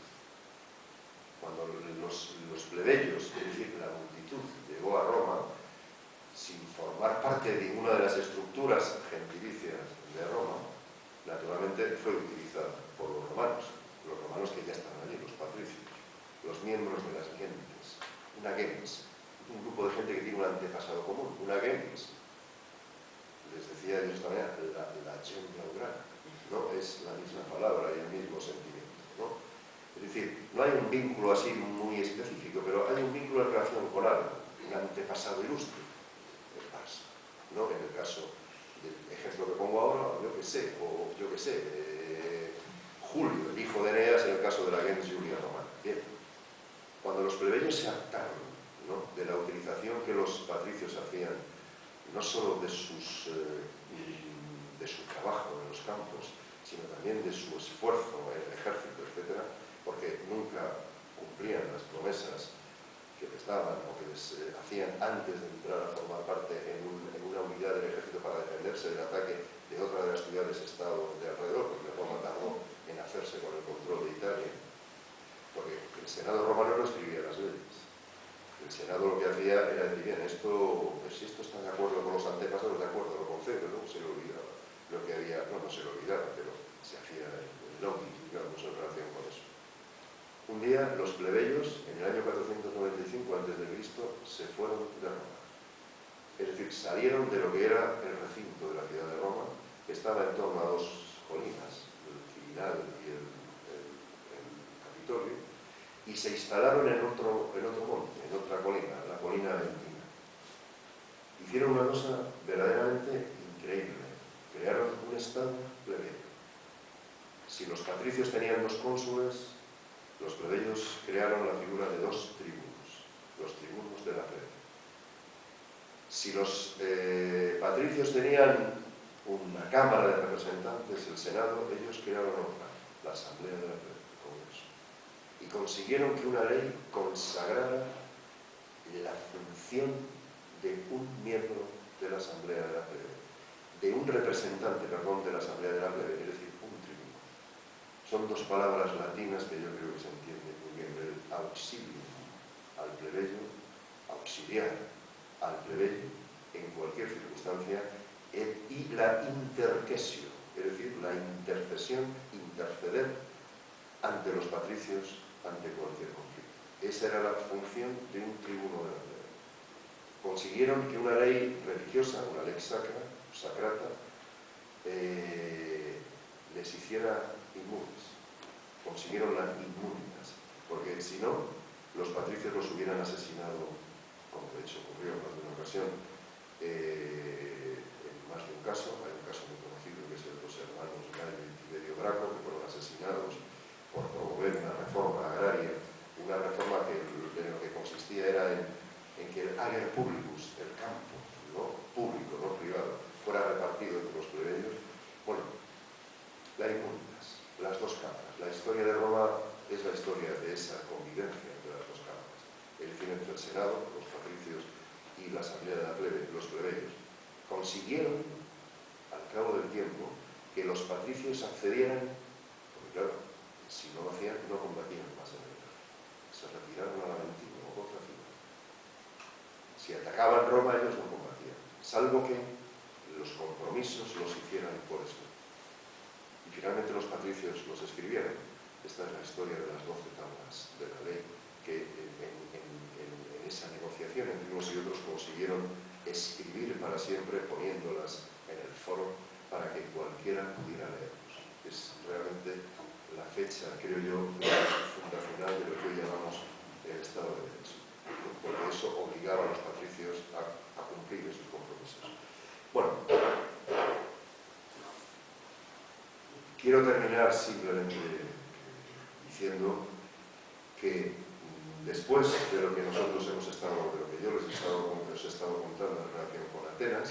Cuando los plebeyos, es decir, la multitud, llegó a Roma, sin formar parte de ninguna de las estructuras gentilicias de Roma, naturalmente fue utilizada por los romanos que ya estaban allí, los patricios, los miembros de las gentes. Una gens, un grupo de gente que tiene un antepasado común, una gens. Les decía ellos también la gente grana, ¿no? Es la misma palabra y el mismo sentimiento, ¿no? Es decir, no hay un vínculo así muy específico, pero hay un vínculo en relación con algo, un antepasado ilustre, ¿no? En el caso del ejemplo que pongo ahora, yo que sé, Julio, el hijo de Eneas, en el caso de la gens Julia Romana. Bien. Cuando los plebeyos se hartaron, ¿no?, de la utilización que los patricios hacían, no solo de su trabajo en los campos, sino también de su esfuerzo en el ejército, etc., porque nunca cumplían las promesas que les daban o que les hacían antes de entrar a formar parte en una unidad del ejército para defenderse del ataque de otra de las ciudades-estado de alrededor, porque Roma tardó en hacerse con el control de Italia, porque el Senado romano no escribía las leyes. El Senado lo que hacía era decir, bien, si esto está de acuerdo con los antepasados, de acuerdo, lo concedo, ¿no? Se lo olvidaba. Lo que había, no se lo olvidaba, pero se hacía el lobby, digamos, en relación con eso. Un día los plebeyos, en el año 495 a.C., se fueron de Roma. Es decir, salieron de lo que era el recinto de la ciudad de Roma, que estaba en torno a dos colinas, el Quirinal y el Capitolio, y se instalaron en otro monte, en otra colina, la colina Aventina. Hicieron una cosa verdaderamente increíble. Crearon un estado plebeyo. Si los patricios tenían dos cónsules, los plebeyos crearon la figura de dos tribunos, los tribunos de la plebe. Si los patricios tenían una cámara de representantes, el Senado, ellos crearon otra, la Asamblea de la plebe, el Congreso. Y consiguieron que una ley consagrara la función de un miembro de la Asamblea de la plebe, de un representante, perdón, de la Asamblea de la plebe, es decir, un tribuno. Son dos palabras latinas que yo creo que se entienden muy bien. El auxilium al plebeyo, auxiliar al plebeyo en cualquier circunstancia, y la intercesio, es decir, la intercesión, interceder ante los patricios, ante cualquier conflicto. Esa era la función de un tribuno de la plebe. Consiguieron que una ley religiosa, una lex sacrata, les hiciera inmunes. Consiguieron las inmunitas, porque si no, los patricios los hubieran asesinado, como de hecho ocurrió en más de una ocasión, en más de un caso. Hay un caso muy conocido que es el de los hermanos Gayo y Tiberio Graco, que fueron asesinados por promover una reforma agraria, una reforma que en lo que consistía era en que el ager publicus, el campo, ¿no?, público, no privado, fuera repartido entre los plebeyos. Bueno, la inmunitas, las dos cámaras. La historia de Roma es la historia de esa convivencia entre las dos cámaras. Es decir, entre el Senado, los patricios, y la Asamblea de la plebe, los plebeyos, consiguieron, al cabo del tiempo, que los patricios accedieran, porque claro, si no lo hacían, no combatían más en el guerra. Se retiraron al Aventino o otra ciudad. Si atacaban Roma, ellos no combatían, salvo que los compromisos los hicieran por eso. Y finalmente los patricios los escribieron. Esta es la historia de las 12 tablas de la ley, que en esa negociación entre unos y otros consiguieron escribir para siempre, poniéndolas en el foro para que cualquiera pudiera leerlos. Es realmente la fecha, creo yo, fundacional de lo que hoy llamamos el Estado de Derecho, porque eso obligaba a los patricios a cumplir esos compromisos. Bueno, quiero terminar simplemente diciendo que después de lo que nosotros hemos estado, de lo que yo les he estado contando en relación con Atenas,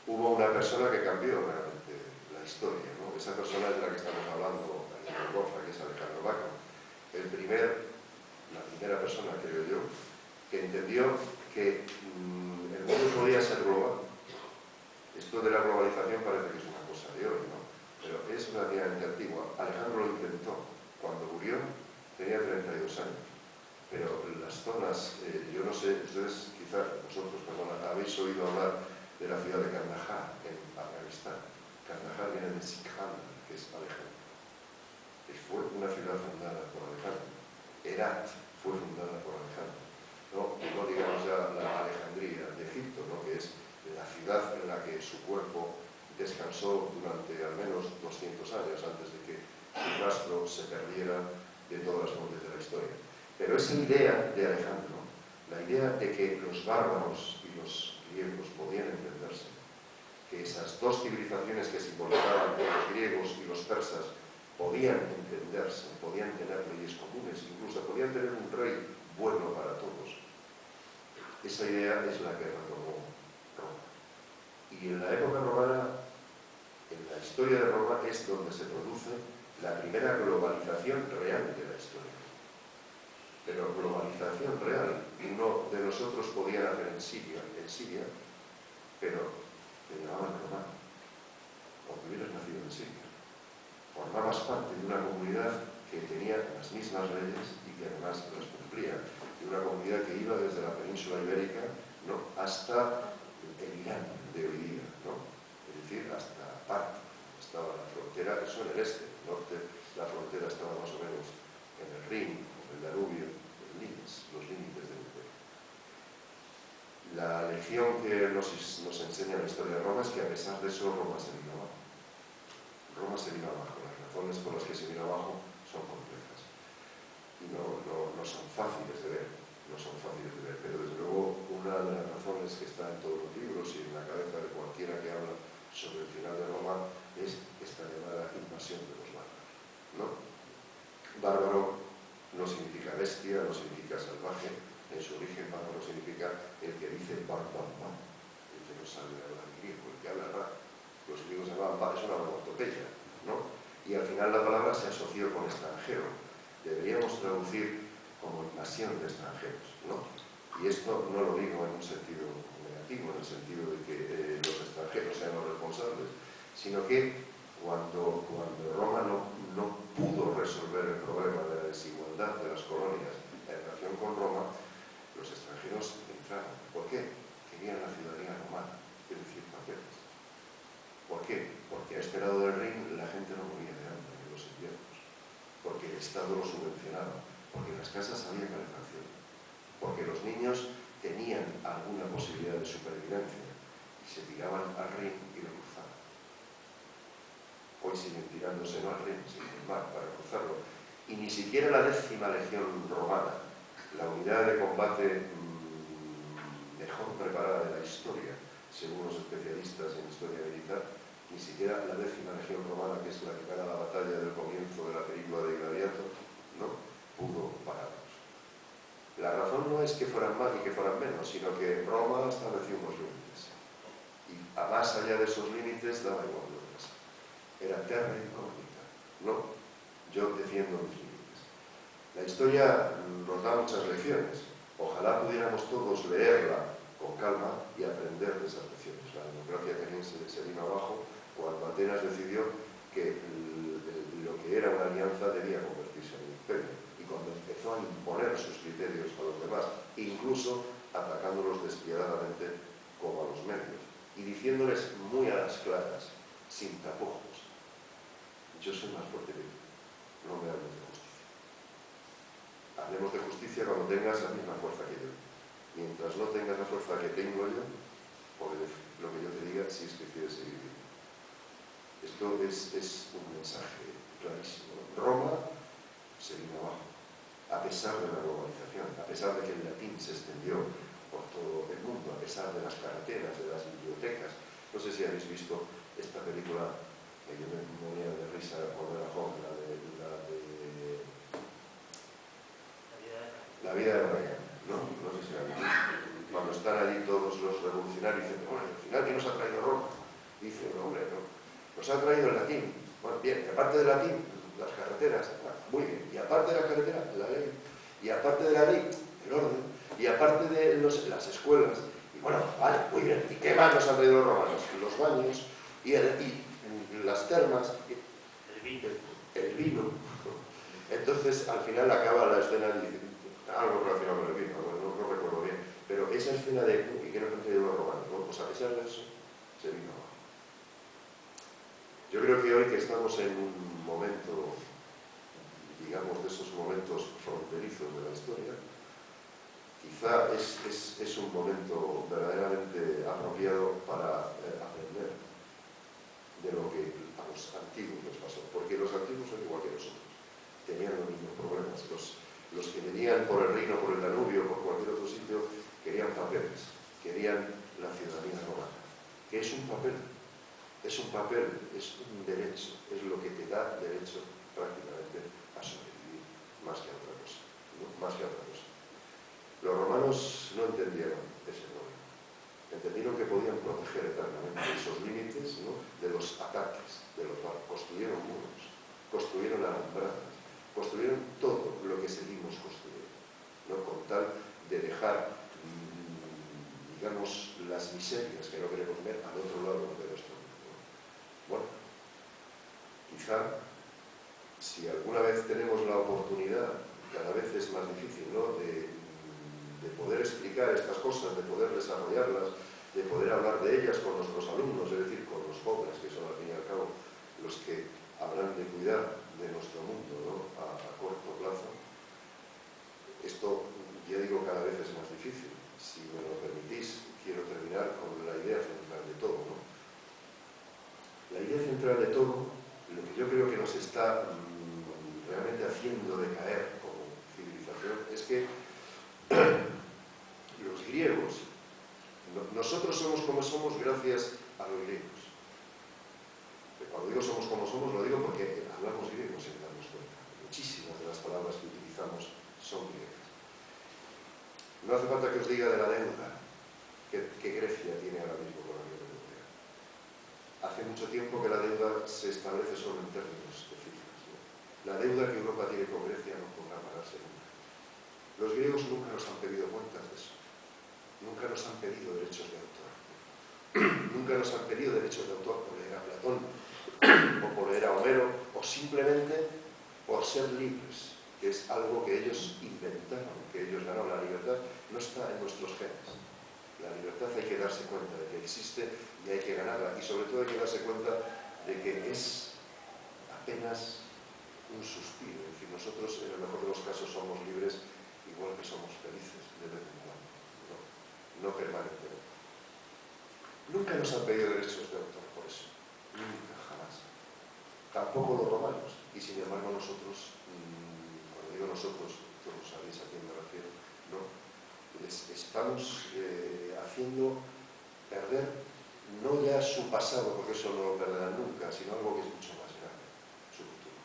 hubo una persona que cambió realmente la historia, ¿no? Esa persona es la que estamos hablando en el Borja, que es Alejandro Magno. La primera persona, creo yo, que entendió que el mundo podía ser global. Esto de la globalización parece que es una cosa de hoy, ¿no? Pero es relativamente antigua. Alejandro lo intentó. Cuando murió tenía 32 años. Pero las zonas, yo no sé, ustedes quizás, vosotros, perdón, habéis oído hablar de la ciudad de Kandahar, en Afganistán. Kandahar viene de Sikhan, que es Alejandro. Y fue una ciudad fundada por Alejandro. Herat fue fundada por Alejandro. No digamos ya la Alejandría de Egipto, ¿no? Que es la ciudad en la que su cuerpo descansó durante al menos 200 años antes de que su rastro se perdiera de todas las fuentes de la historia. Pero esa idea de Alejandro, la idea de que los bárbaros y los griegos podían entenderse, que esas dos civilizaciones que simbolizaban los griegos y los persas podían entenderse, podían tener leyes comunes, incluso podían tener un rey bueno para todos. Esa idea es la que retomó Roma. Y en la época romana, en la historia de Roma, es donde se produce la primera globalización real de la historia. Pero globalización real. Uno de nosotros podía nacer en Siria, pero te llamaban romano, porque hubieras nacido en Siria. Formabas parte de una comunidad que tenía las mismas leyes y que además las cumplía, de una comunidad que iba desde la península ibérica, ¿no?, hasta el Irán de hoy día, ¿no? Es decir, hasta Partia. Estaba la frontera, eso en el este, el norte, la frontera estaba más o menos en el Rin, en el Danubio, los límites del imperio. La lección que nos enseña la historia de Roma es que a pesar de eso Roma se vino abajo. Roma se vino abajo. Las razones por las que se vino abajo son complejas y no son fáciles de ver, pero desde luego una de las razones que está en todos los libros y en la cabeza de cualquiera que habla sobre el final de Roma es esta llamada invasión de los bárbaros, ¿no? Bárbaro no significa bestia, no significa salvaje. En su origen bárbaro significa el que dice bar, el que no sabe hablar griego, el que habla raro. Los griegos llamaban bar, es una onomatopeya, ¿no? Y al final la palabra se asoció con extranjero. Deberíamos traducir como invasión de extranjeros, ¿no? Y esto no lo digo en un sentido negativo, en el sentido de que los extranjeros sean los responsables, sino que cuando Roma no pudo resolver el problema de la desigualdad de las colonias en relación con Roma, los extranjeros entraron. ¿Por qué? Querían la ciudadanía romana, es decir, papeles. ¿Por qué? Porque a este lado del Rin la gente no moría de hambre en los inviernos, porque el Estado lo subvencionaba, porque en las casas había calefacción, porque los niños tenían alguna posibilidad de supervivencia y se tiraban al Rin y lo cruzaban. Hoy siguen tirándose no al Rin, sino al mar para cruzarlo. Y ni siquiera la 10ª legión romana, la unidad de combate mejor preparada de la historia, según los especialistas en historia militar, ni siquiera la 10ª legión romana, que es la que gana la batalla del comienzo de la película de Gladiator, ¿no?, pudo pararlos. La razón no es que fueran más y que fueran menos, sino que Roma estableció unos límites. Y a más allá de esos límites daba igual lo que pasaba. Era terra incógnita, ¿no? Yo defiendo mis límites. La historia nos da muchas lecciones. Ojalá pudiéramos todos leerla con calma y aprender de esas lecciones. La democracia ateniense se vino abajo cuando Atenas decidió que lo que era una alianza debía convertirse en un imperio. Y cuando empezó a imponer sus criterios a los demás, incluso atacándolos despiadadamente como a los medios, y diciéndoles muy a las claras, sin tapujos: yo soy más fuerte que tú, no me hables de justicia. Hablemos de justicia cuando tengas la misma fuerza que yo. Mientras no tengas la fuerza que tengo yo, obedece lo que yo te diga si es que quieres seguir vivo. Esto es un mensaje clarísimo. Roma se vino abajo, a pesar de la globalización, a pesar de que el latín se extendió por todo el mundo, a pesar de las carreteras, de las bibliotecas. No sé si habéis visto esta película que yo me moría de risa cuando era joven, La vida de Brian, ¿no? No sé si la habéis visto. Cuando están allí todos los revolucionarios y dicen: bueno, al final, ¿quién nos ha traído Roma? Dice, no, hombre, no, nos ha traído el latín. Bueno, bien, y aparte del latín, las carreteras, muy bien, y aparte de la carretera, la ley, y aparte de la ley, el orden, y aparte de las escuelas, y bueno, vale, muy bien, ¿y qué más nos han traído los romanos? Los baños, y las termas, el vino. Entonces, al final acaba la escena diciendo algo relacionado con el vino, no recuerdo bien, pero esa escena de que nos han traído los romanos, ¿no? Pues a pesar de eso, se vino abajo. Yo creo que hoy que estamos en un momento, digamos, de esos momentos fronterizos de la historia, quizá es un momento verdaderamente apropiado para aprender de lo que a los antiguos les pasó, porque los antiguos son igual que nosotros, tenían los mismos problemas. Los que venían por el Rino, por el Danubio, por cualquier otro sitio, querían papeles, querían la ciudadanía romana, que es un papel, es un derecho, es lo que te da derecho prácticamente a sobrevivir, más que a otra cosa, ¿no? Más que a otra cosa. Los romanos no entendieron ese problema. Entendieron que podían proteger eternamente esos límites, ¿no?, de los ataques, de los cuales construyeron muros, construyeron alambradas, construyeron todo lo que seguimos construyendo, ¿no?, con tal de dejar, digamos, las miserias que no queremos ver al otro lado de nuestro mundo. Bueno, quizá, si alguna vez tenemos la oportunidad, cada vez es más difícil, ¿no?, de poder explicar estas cosas, de poder desarrollarlas, de poder hablar de ellas con nuestros alumnos, es decir, con los jóvenes, que son al fin y al cabo los que habrán de cuidar de nuestro mundo, ¿no?, a corto plazo. Esto, ya digo, cada vez es más difícil. Si me lo permitís, quiero terminar con la idea central de todo, ¿no? La idea central de todo, lo que yo creo que nos está realmente haciendo decaer como civilización, es que los griegos, nosotros somos como somos gracias a los griegos. Cuando digo somos como somos, lo digo porque hablamos griego sin darnos cuenta. Muchísimas de las palabras que utilizamos son griegas. No hace falta que os diga de la deuda que Grecia tiene ahora mismo con la Unión Europea. Hace mucho tiempo que la deuda se establece solo en términos de cifras, ¿no? La deuda que Europa tiene con Grecia no podrá pagarse nunca. Los griegos nunca nos han pedido cuentas de eso. Nunca nos han pedido derechos de autor. Nunca nos han pedido derechos de autor por leer a Platón o por leer a Homero, o simplemente por ser libres, que es algo que ellos inventaron, que ellos ganaron. La libertad no está en nuestros genes. La libertad hay que darse cuenta de que existe y hay que ganarla, y sobre todo hay que darse cuenta de que es apenas un suspiro. Es decir, nosotros en el mejor de los casos somos libres, igual que somos felices de vez en cuando, no permanentemente. Nunca nos han pedido derechos de autor por eso, nunca, jamás. Tampoco los romanos, y sin embargo nosotros, cuando digo nosotros, todos sabéis a quién me refiero, no, les estamos haciendo perder no ya su pasado, porque eso no lo perderán nunca, sino algo que es mucho más grande, su futuro.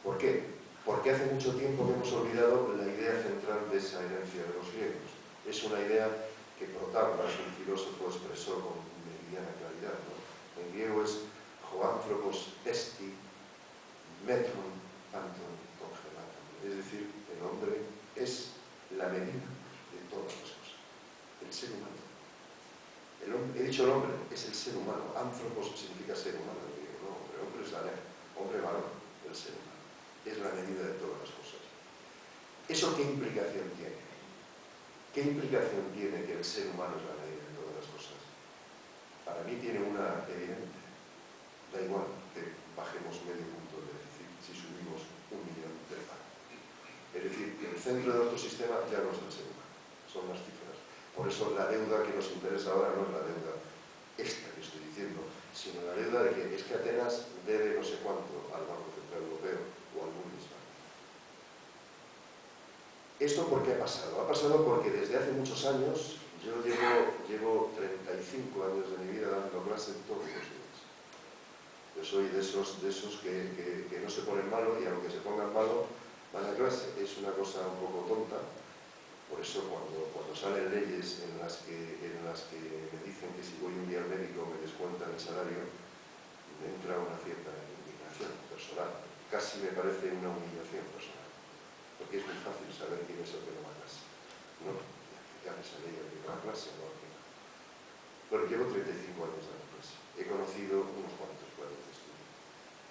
¿Por qué? Porque hace mucho tiempo que hemos olvidado la idea central de esa herencia de los griegos. Es una idea que Protágoras, un filósofo, expresó con meridiana claridad, ¿no? En griego es hoanthropos esti metron panton congelatum. Es decir, el hombre es la medida de todas las cosas. El ser humano. He dicho el hombre, es el ser humano. Anthropos significa ser humano en griego, no hombre. Hombre es la hombre varón, el ser humano. Es la medida de todas las cosas. ¿Eso qué implicación tiene? ¿Qué implicación tiene que el ser humano es la medida de todas las cosas? Para mí tiene una evidente. Da igual que bajemos medio punto de déficit si subimos 1 millón de paro. Es decir, que el centro de nuestro sistema ya no es el ser humano, son las cifras. Por eso la deuda que nos interesa ahora no es la deuda esta que estoy diciendo, sino la deuda de que es que Atenas debe no sé cuánto al Banco Central Europeo o al Bundesbank. ¿Esto por qué ha pasado? Ha pasado porque desde hace muchos años, yo llevo 35 años de mi vida dando clase todos los días. Yo soy de esos que no se ponen malo, y aunque se pongan malo, van a clase. Es una cosa un poco tonta, Por eso cuando salen leyes en las que me dicen que si voy un día al médico me descuentan el salario, me entra una cierta indignación personal. Casi me parece una humillación personal. Porque es muy fácil saber quién es el que no va a clase. No, ya esa ley el que no va a clase, no al final. Bueno, llevo 35 años dando clase. He conocido unos cuantos planes de estudio.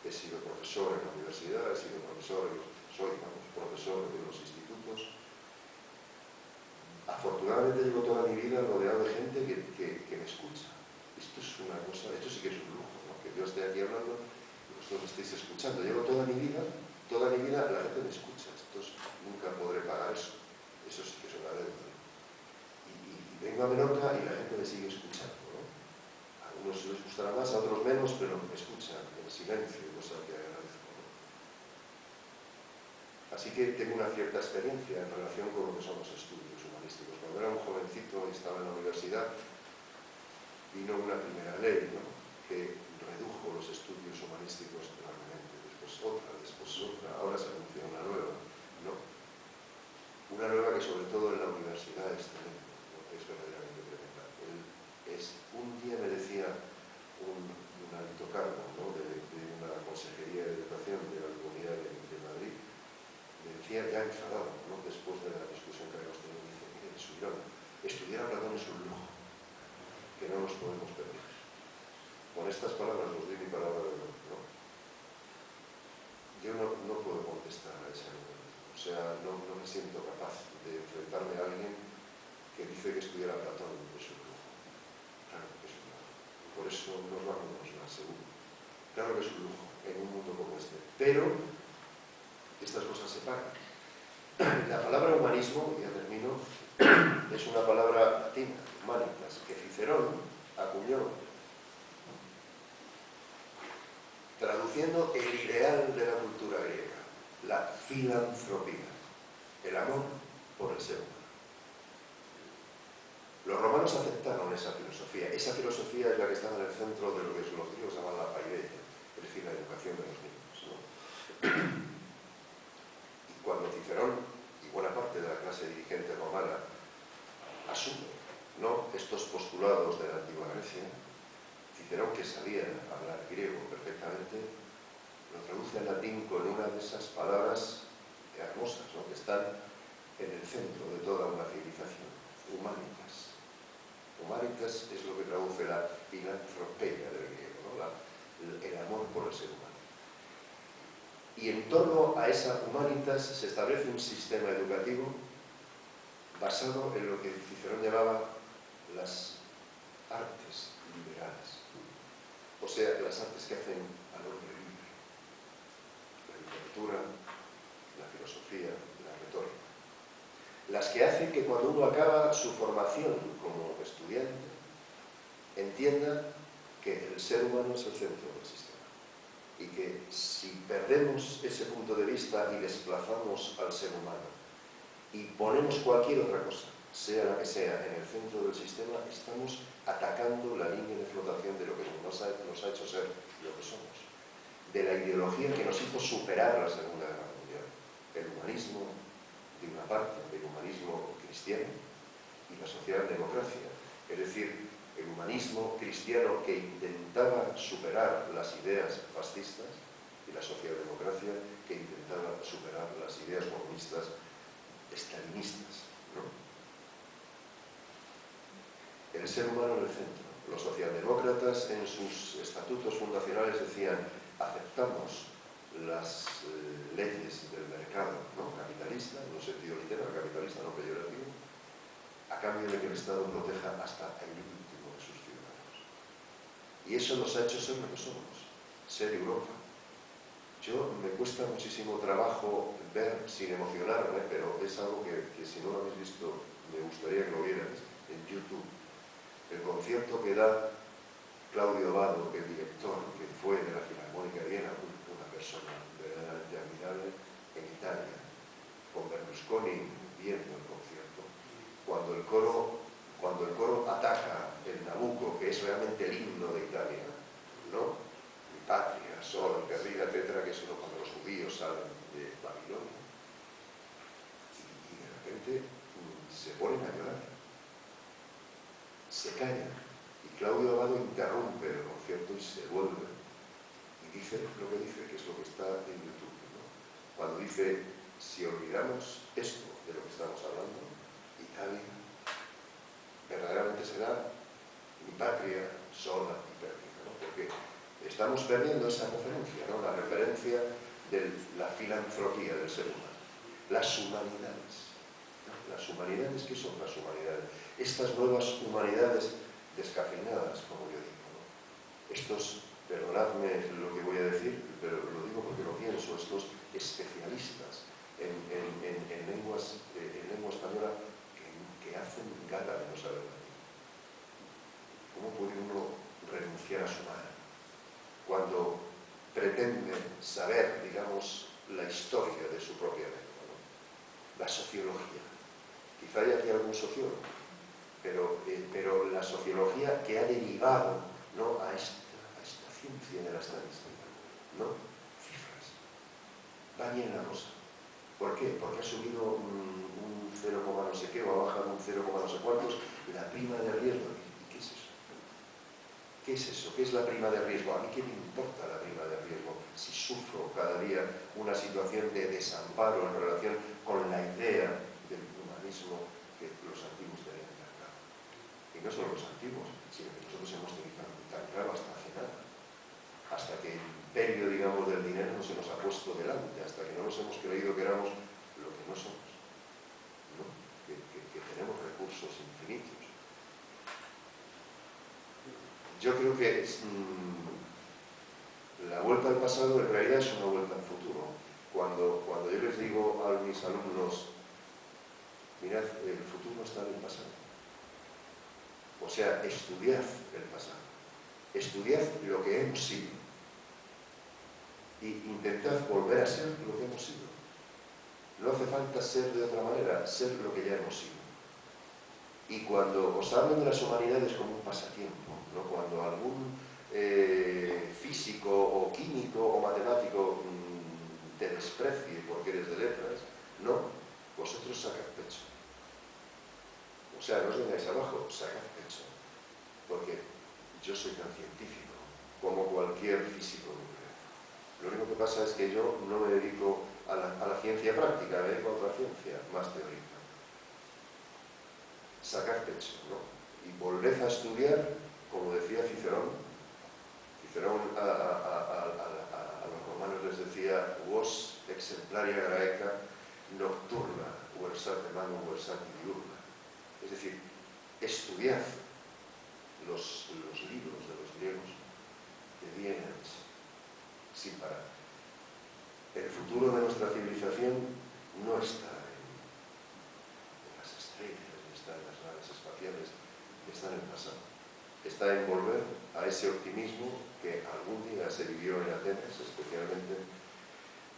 He sido profesor en la universidad, soy profesor de los institutos. Afortunadamente llevo toda mi vida rodeado de gente que me escucha. Esto es una cosa, esto sí que es un lujo, ¿no? Que yo esté aquí hablando y vosotros me estéis escuchando. Llevo toda mi vida la gente me escucha. Nunca podré pagar eso. Eso sí que es una deuda. Y vengo a Menorca y la gente me sigue escuchando, ¿no? A unos les gustará más, a otros menos, pero me escuchan en silencio, cosa que agradezco, ¿no? Así que tengo una cierta experiencia en relación con lo que son los estudios humanísticos. Cuando era un jovencito y estaba en la universidad, vino una primera ley, ¿no?, que redujo los estudios humanísticos enormemente. Después otra, ahora se anunció una nueva, ¿no? Una nueva que sobre todo en la universidad es tremenda, ¿no? Es verdaderamente tremenda. Un día me decía un alto cargo, ¿no?, de una consejería de educación de la Comunidad de Madrid, me decía ya enfadado, ¿no?, después de la discusión que habíamos tenido, me dice: mire, Subirón, estudiar a Platón es un lujo que no nos podemos perder. Con estas palabras os doy mi palabra de honor, ¿no? Yo no puedo contestar a ese argumento. O sea, no me siento capaz de enfrentarme a alguien que dice que estudiar a Platón es un lujo. Claro que es un lujo. Por eso nos vamos más seguro. Claro que es un lujo en un mundo como este. Pero estas cosas se pagan. La palabra humanismo, ya termino, es una palabra latina, humanitas, que Cicerón acuñó traduciendo el ideal de la cultura griega, la filantropía, el amor por el ser humano. Los romanos aceptaron esa filosofía. Esa filosofía es la que está en el centro de lo que los griegos llaman la paideia, es decir, la educación de los niños, ¿no? Y cuando Cicerón y buena parte de la clase dirigente romana asume, ¿no?, estos postulados de la antigua Grecia, Cicerón, que sabía hablar griego perfectamente, lo traduce al latín con una de esas palabras hermosas, ¿no?, que están en el centro de toda una civilización: humanitas. Humanitas es lo que traduce la filantropía del griego, ¿no?, el amor por el ser humano. Y en torno a esa humanitas se establece un sistema educativo basado en lo que Cicerón llamaba las artes liberales. O sea, las artes que hacen al hombre libre. La literatura, la filosofía, la retórica. Las que hacen que cuando uno acaba su formación como estudiante, entienda que el ser humano es el centro del sistema. Y que si perdemos ese punto de vista y desplazamos al ser humano y ponemos cualquier otra cosa, sea la que sea, en el centro del sistema, estamos atacando la línea de flotación de lo que nos ha hecho ser lo que somos, de la ideología que nos hizo superar la Segunda Guerra Mundial. El humanismo, de una parte, el humanismo cristiano y la socialdemocracia, es decir, el humanismo cristiano que intentaba superar las ideas fascistas y la socialdemocracia que intentaba superar las ideas comunistas estalinistas, ¿no? El ser humano en el centro. Los socialdemócratas en sus estatutos fundacionales decían: aceptamos las leyes del mercado, ¿no?, capitalista, en un sentido literal, capitalista, no peyorativo, a cambio de que el Estado proteja hasta el último de sus ciudadanos. Y eso nos ha hecho ser lo que somos, ser Europa. Me cuesta muchísimo trabajo ver sin emocionarme, pero es algo que si no lo habéis visto, me gustaría que lo vierais en YouTube. El concierto que da Claudio Abbado, el director que fue de la Filarmónica de Viena, una persona verdaderamente admirable, en Italia, con Berlusconi viendo el concierto, cuando el coro ataca el Nabucco, que es realmente el himno de Italia, ¿no?, mi patria, sol, guerrilla, etcétera, que es cuando los judíos salen de Babilonia, y de repente se ponen a llorar, se callan, y Claudio Abbado interrumpe el concierto y se vuelve, y dice lo que dice, que es lo que está en YouTube, ¿no? Cuando dice, si olvidamos esto de lo que estamos hablando, Italia verdaderamente será mi patria sola y perdida, ¿no? Porque estamos perdiendo esa referencia, ¿no? La referencia de la filantropía del ser humano, las humanidades, ¿no? Las humanidades, ¿qué son las humanidades? Estas nuevas humanidades descafeinadas, como yo digo, ¿no? Estos, perdonadme lo que voy a decir, pero lo digo porque lo pienso, estos especialistas en lengua española que hacen gala de no saber latín. ¿Cómo puede uno renunciar a su madre cuando pretende saber, digamos, la historia de su propia lengua, ¿no? La sociología. Quizá haya aquí algún sociólogo, pero la sociología que ha derivado, ¿no?, a esta ciencia de la estadística, ¿no? Cifras. Va bien la cosa. ¿Por qué? Porque ha subido un 0, no sé qué, o ha bajado un 0, no sé cuántos, la prima de riesgo. ¿Y qué es eso? ¿Qué es eso? ¿Qué es la prima de riesgo? ¿A mí qué me importa la prima de riesgo si sufro cada día una situación de desamparo en relación con la idea del humanismo que los antiguos tenían tan claro? Y no solo los antiguos, sino que nosotros hemos tenido tan claro hasta hace nada. Hasta que el imperio, digamos, del dinero no se nos ha puesto delante, hasta que no nos hemos creído que éramos lo que no somos, ¿no? Que tenemos recursos infinitos. Yo creo que la vuelta al pasado en realidad es una vuelta al futuro. Cuando yo les digo a mis alumnos, mirad, el futuro está en el pasado. O sea, estudiad el pasado. Estudiad lo que hemos sido. Y intentad volver a ser lo que hemos sido. No hace falta ser de otra manera, ser lo que ya hemos sido. Y cuando os hablan de las humanidades como un pasatiempo, ¿no? Cuando algún físico o químico o matemático te desprecie porque eres de letras, no, vosotros sacad pecho. O sea, no os vengáis abajo, sacad pecho. Porque yo soy tan científico como cualquier físico nuclear. Lo único que pasa es que yo no me dedico a la ciencia práctica, me dedico a otra ciencia más teórica. Sacad pecho, ¿no? Y volved a estudiar, como decía Cicerón. Cicerón a los romanos les decía vos exemplaria graeca nocturna versate manum versati diurna. Es decir, estudiad los libros de los griegos de día y de noche, sin parar. El futuro de nuestra civilización no está en las estrellas, ni está en las naves espaciales, está en el pasado. Está en volver a ese optimismo que algún día se vivió en Atenas, especialmente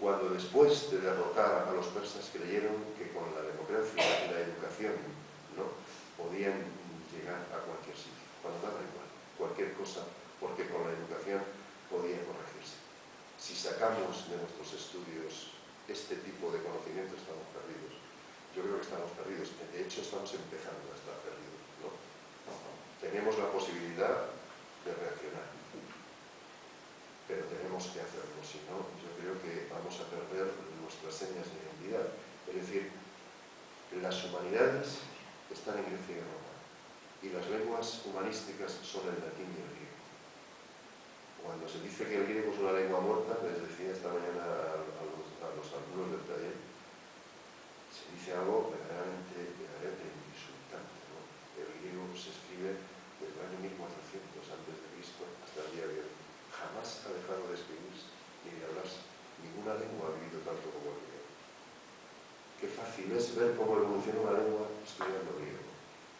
cuando después de derrotar a los persas creyeron que con la democracia y la educación, ¿no?, podían llegar a cualquier sitio, cuando daba igual, cualquier cosa, porque con la educación podía corregirse. Si sacamos de nuestros estudios este tipo de conocimiento, estamos perdidos. Yo creo que estamos perdidos. De hecho, estamos empezando a estar perdidos, ¿no? Tenemos la posibilidad de reaccionar, pero tenemos que hacerlo, si no, yo creo que vamos a perder nuestras señas de identidad. Es decir, las humanidades están en Grecia y Roma, y las lenguas humanísticas son el latín y el griego. Cuando se dice que el griego es una lengua muerta, les decía esta mañana a los alumnos del taller, se dice algo verdaderamente insultante, ¿no? El griego se escribe desde el año 1400 a.C. hasta el día de hoy. Jamás ha dejado de escribirse ni de hablarse. Ninguna lengua ha vivido tanto como el griego. Qué fácil es ver cómo evoluciona una lengua estudiando griego.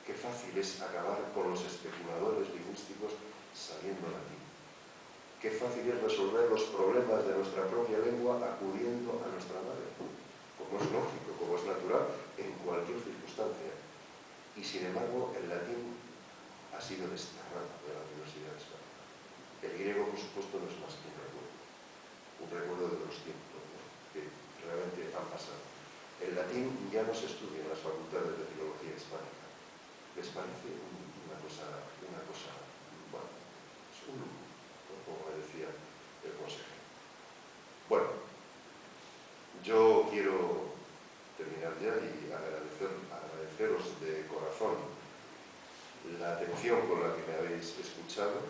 Qué fácil es acabar con los especuladores lingüísticos sabiendo latín. Qué fácil es resolver los problemas de nuestra propia lengua acudiendo a nuestra madre, como es lógico, como es natural, en cualquier circunstancia. Y sin embargo, el latín ha sido desterrado de la Universidad Española. El griego, por supuesto, no es más que un recuerdo de los tiempos, ¿no?, que realmente han pasado. El latín ya no se estudia en las facultades de filología y Yo quiero terminar ya y agradeceros de corazón la atención con la que me habéis escuchado.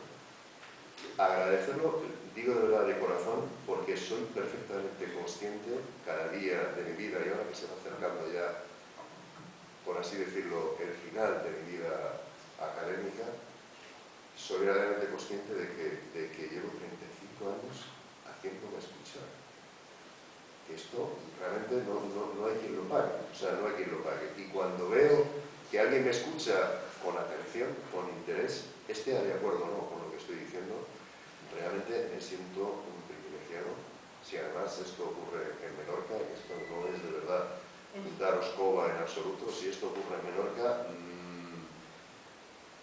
Agradecerlo, digo de verdad de corazón, porque soy perfectamente consciente cada día de mi vida, y ahora que se va acercando ya, por así decirlo, el final de mi vida académica, soy verdaderamente consciente de que llevo 35 años haciéndome escuchar. Esto realmente no hay quien lo pague, o sea, no hay quien lo pague. Y cuando veo que alguien me escucha con atención, con interés, esté de acuerdo o no con lo que estoy diciendo, realmente me siento un privilegiado. Si además esto ocurre en Menorca, y esto no es de verdad daros coba en absoluto, si esto ocurre en Menorca,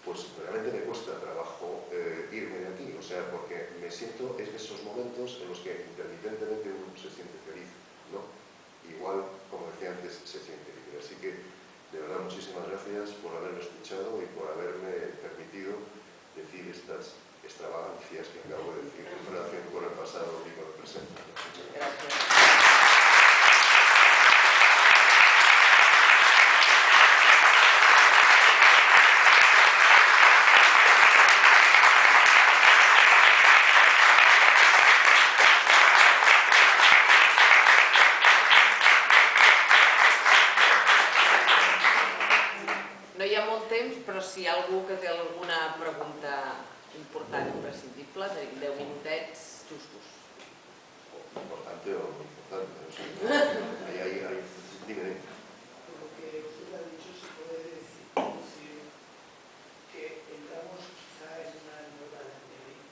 pues realmente me cuesta trabajo irme de aquí, o sea, porque me siento, es de esos momentos en los que intermitentemente uno se siente feliz, ¿no? Igual, como decía antes, se siente libre. Así que, de verdad, muchísimas gracias por haberme escuchado y por haberme permitido decir estas extravagancias que acabo de decir en relación con el pasado y con el presente. Muchas gracias. No hi ha molt temps, però si hi ha algú que té alguna pregunta important o imprescindible, tenim 10 minutets justos. Importante o no importante, no sé. Dime. Por lo que usted ha dicho, se puede decir que entramos quizá en una nueva edad media,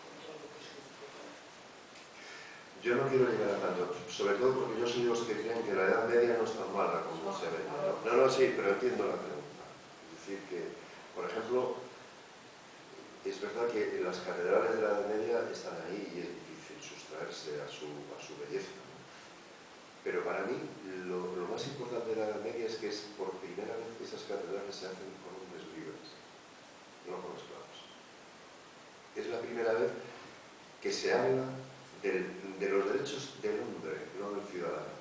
con todo lo que se propone. Yo no quiero llegar a tanto, sobre todo porque yo soy de los que creen que la edad media no es tan mala como se ve. No, sí, pero entiendo la pregunta. Es decir que, por ejemplo, es verdad que las catedrales de la Edad Media están ahí y es difícil sustraerse a su belleza, ¿no? Pero para mí lo más importante de la Edad Media es que es por primera vez que esas catedrales se hacen con hombres libres, no con esclavos. Es la primera vez que se habla de los derechos del hombre, no del ciudadano.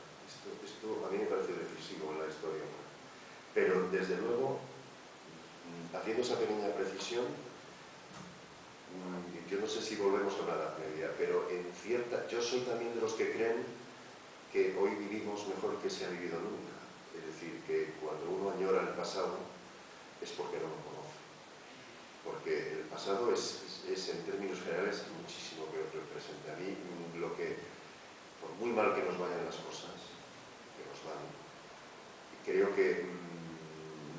Esto a mí me parece decisivo en la historia humana. Pero, desde luego, haciendo esa pequeña precisión, yo no sé si volvemos a la Edad Media, pero yo soy también de los que creen que hoy vivimos mejor que se ha vivido nunca. Es decir, que cuando uno añora el pasado es porque no lo conoce. Porque el pasado es en términos generales muchísimo peor que el presente. A mí, por muy mal que nos vayan las cosas, que nos van, creo que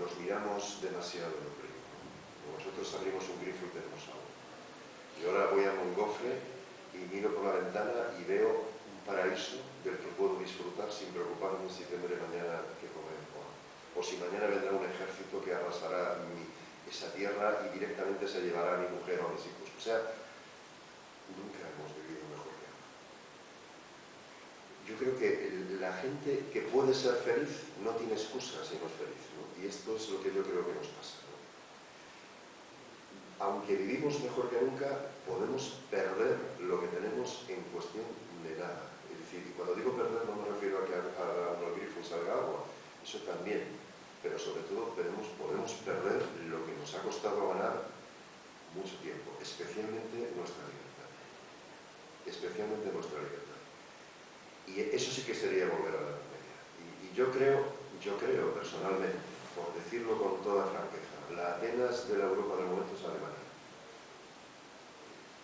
nos miramos demasiado en el río. Nosotros abrimos un grifo y tenemos agua. Y ahora voy a Montgofre y miro por la ventana y veo un paraíso del que puedo disfrutar sin preocuparme si tendré mañana que comer o si mañana vendrá un ejército que arrasará esa tierra y directamente se llevará a mi mujer o a mis hijos. O sea, nunca hemos vivido mejor que ahora. Yo creo que la gente que puede ser feliz no tiene excusa si no es feliz, ¿no? Y esto es lo que yo creo que nos pasa, ¿no? Aunque vivimos mejor que nunca, podemos perder lo que tenemos en cuestión de nada. Es decir, y cuando digo perder no me refiero a que haga uno el grifo y salga agua, eso también, pero sobre todo podemos perder lo que nos ha costado ganar mucho tiempo, especialmente nuestra libertad. Especialmente nuestra libertad. Y eso sí que sería volver a la Edad Media. Y yo creo personalmente, por decirlo con toda franqueza, la Atenas de la Europa del momento es Alemania.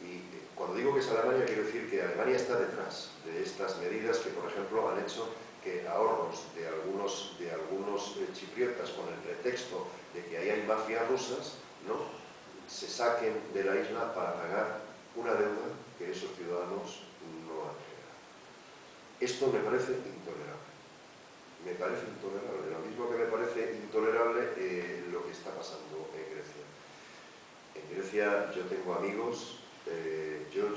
Y cuando digo que es Alemania, quiero decir que Alemania está detrás de estas medidas que, por ejemplo, han hecho que ahorros de algunos chipriotas, con el pretexto de que ahí hay mafias rusas, ¿no?, se saquen de la isla para pagar una deuda que esos ciudadanos no han generado. Esto me parece intolerable. Me parece intolerable. Lo mismo que me parece intolerable lo que está pasando en Grecia. En Grecia yo tengo amigos, yo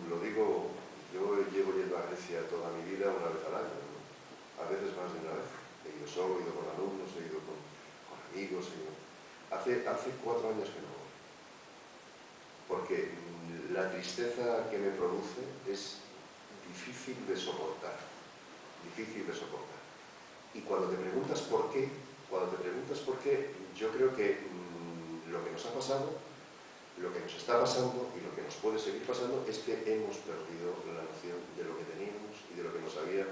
lo digo, yo llevo yendo a Grecia toda mi vida una vez al año, ¿no? A veces más de una vez. He ido solo, he ido con alumnos, he ido con amigos. Hace 4 años que no voy. Porque la tristeza que me produce es difícil de soportar. cuando te preguntas por qué, yo creo que lo que nos ha pasado, lo que nos está pasando y lo que nos puede seguir pasando es que hemos perdido la noción de lo que teníamos y de lo que nos había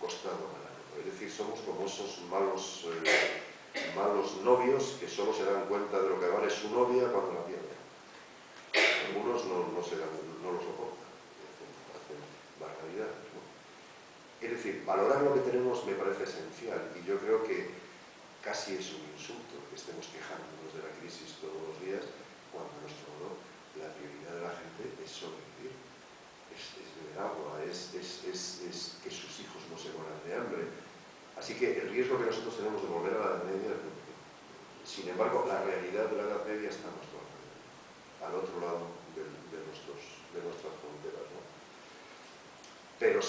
costado ganar. Es decir, somos como esos malos novios que solo se dan cuenta de lo que vale su novia cuando la pierden. Algunos no lo soportan, hacen barbaridades, ¿no? Es decir, valorar lo que tenemos me parece esencial y yo creo que casi es un insulto que estemos quejándonos de la crisis todos los días cuando a nuestro modo la prioridad de la gente es sobrevivir, es beber agua, es que sus hijos no se mueran de hambre. Así que el riesgo que nosotros tenemos de volver a la Edad Media, sin embargo, la realidad de la Edad Media está a nuestro alrededor, al otro lado de nuestras fronteras, ¿no? Pero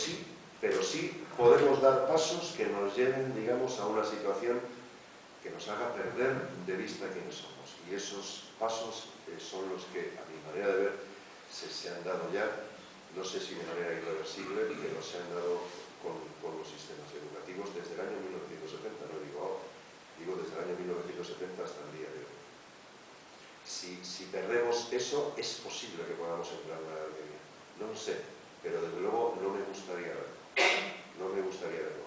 sí podemos dar pasos que nos lleven, digamos, a una situación que nos haga perder de vista quiénes somos. Y esos pasos son los que, a mi manera de ver, se han dado ya, no sé si de manera irreversible, pero se han dado con los sistemas educativos desde el año 1970, no digo ahora, digo desde el año 1970 hasta el día de hoy. Si perdemos eso, es posible que podamos entrar en la Edad Media. No lo sé, pero desde luego no me gustaría verlo. No me gustaría verlo.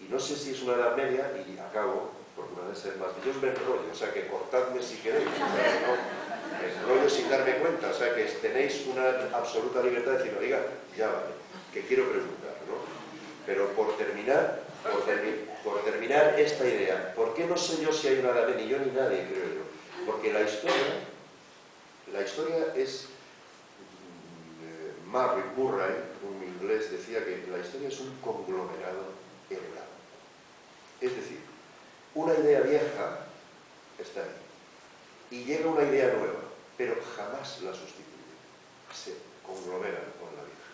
Y no sé si es una Edad Media, y acabo, porque una vez ser más... Yo me enrollo, o sea que cortadme si queréis, o sea que no, me enrollo sin darme cuenta, o sea que tenéis una absoluta libertad de decir, oiga, ya vale, que quiero preguntar, ¿no? Pero por terminar esta idea, ¿por qué no sé yo si hay una Edad Media? Ni yo ni nadie, creo yo. Porque la historia es... Murray, un inglés, decía que la historia es un conglomerado heredado. Es decir, una idea vieja está ahí y llega una idea nueva, pero jamás la sustituye. Se conglomeran con la vieja.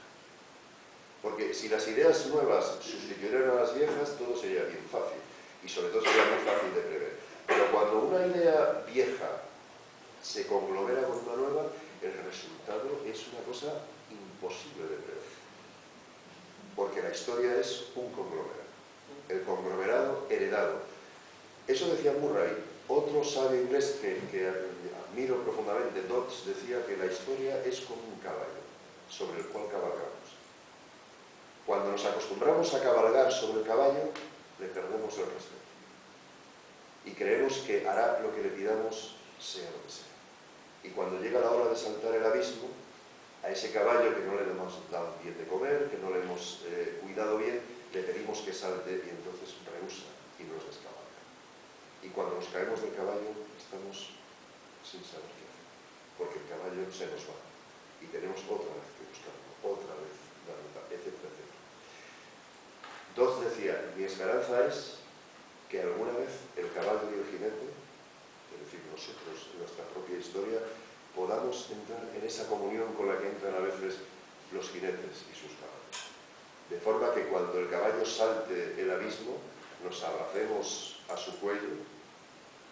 Porque si las ideas nuevas sustituyeran a las viejas, todo sería bien fácil y sobre todo sería muy fácil de prever. Pero cuando una idea vieja se conglomera con una nueva, el resultado es una cosa imposible de prever. Porque la historia es un conglomerado. El conglomerado heredado. Eso decía Murray. Otro sabio inglés que admiro profundamente, Dodds, decía que la historia es como un caballo sobre el cual cabalgamos. Cuando nos acostumbramos a cabalgar sobre el caballo, le perdemos el respeto. Y creemos que hará lo que le pidamos, sea lo que sea. Y cuando llega la hora de saltar el abismo, a ese caballo que no le hemos dado bien de comer, que no le hemos cuidado bien, le pedimos que salte y entonces rehúsa y nos descabalga. Y cuando nos caemos del caballo, estamos sin saber qué hacer, porque el caballo se nos va y tenemos otra vez que buscarlo, otra vez la ruta, etcétera, etcétera. Dodds decía, mi esperanza es que alguna vez el caballo y el jinete, es decir, nosotros, en nuestra propia historia, podamos entrar en esa comunión con la que entran a veces los jinetes y sus caballos. De forma que cuando el caballo salte el abismo, nos abracemos a su cuello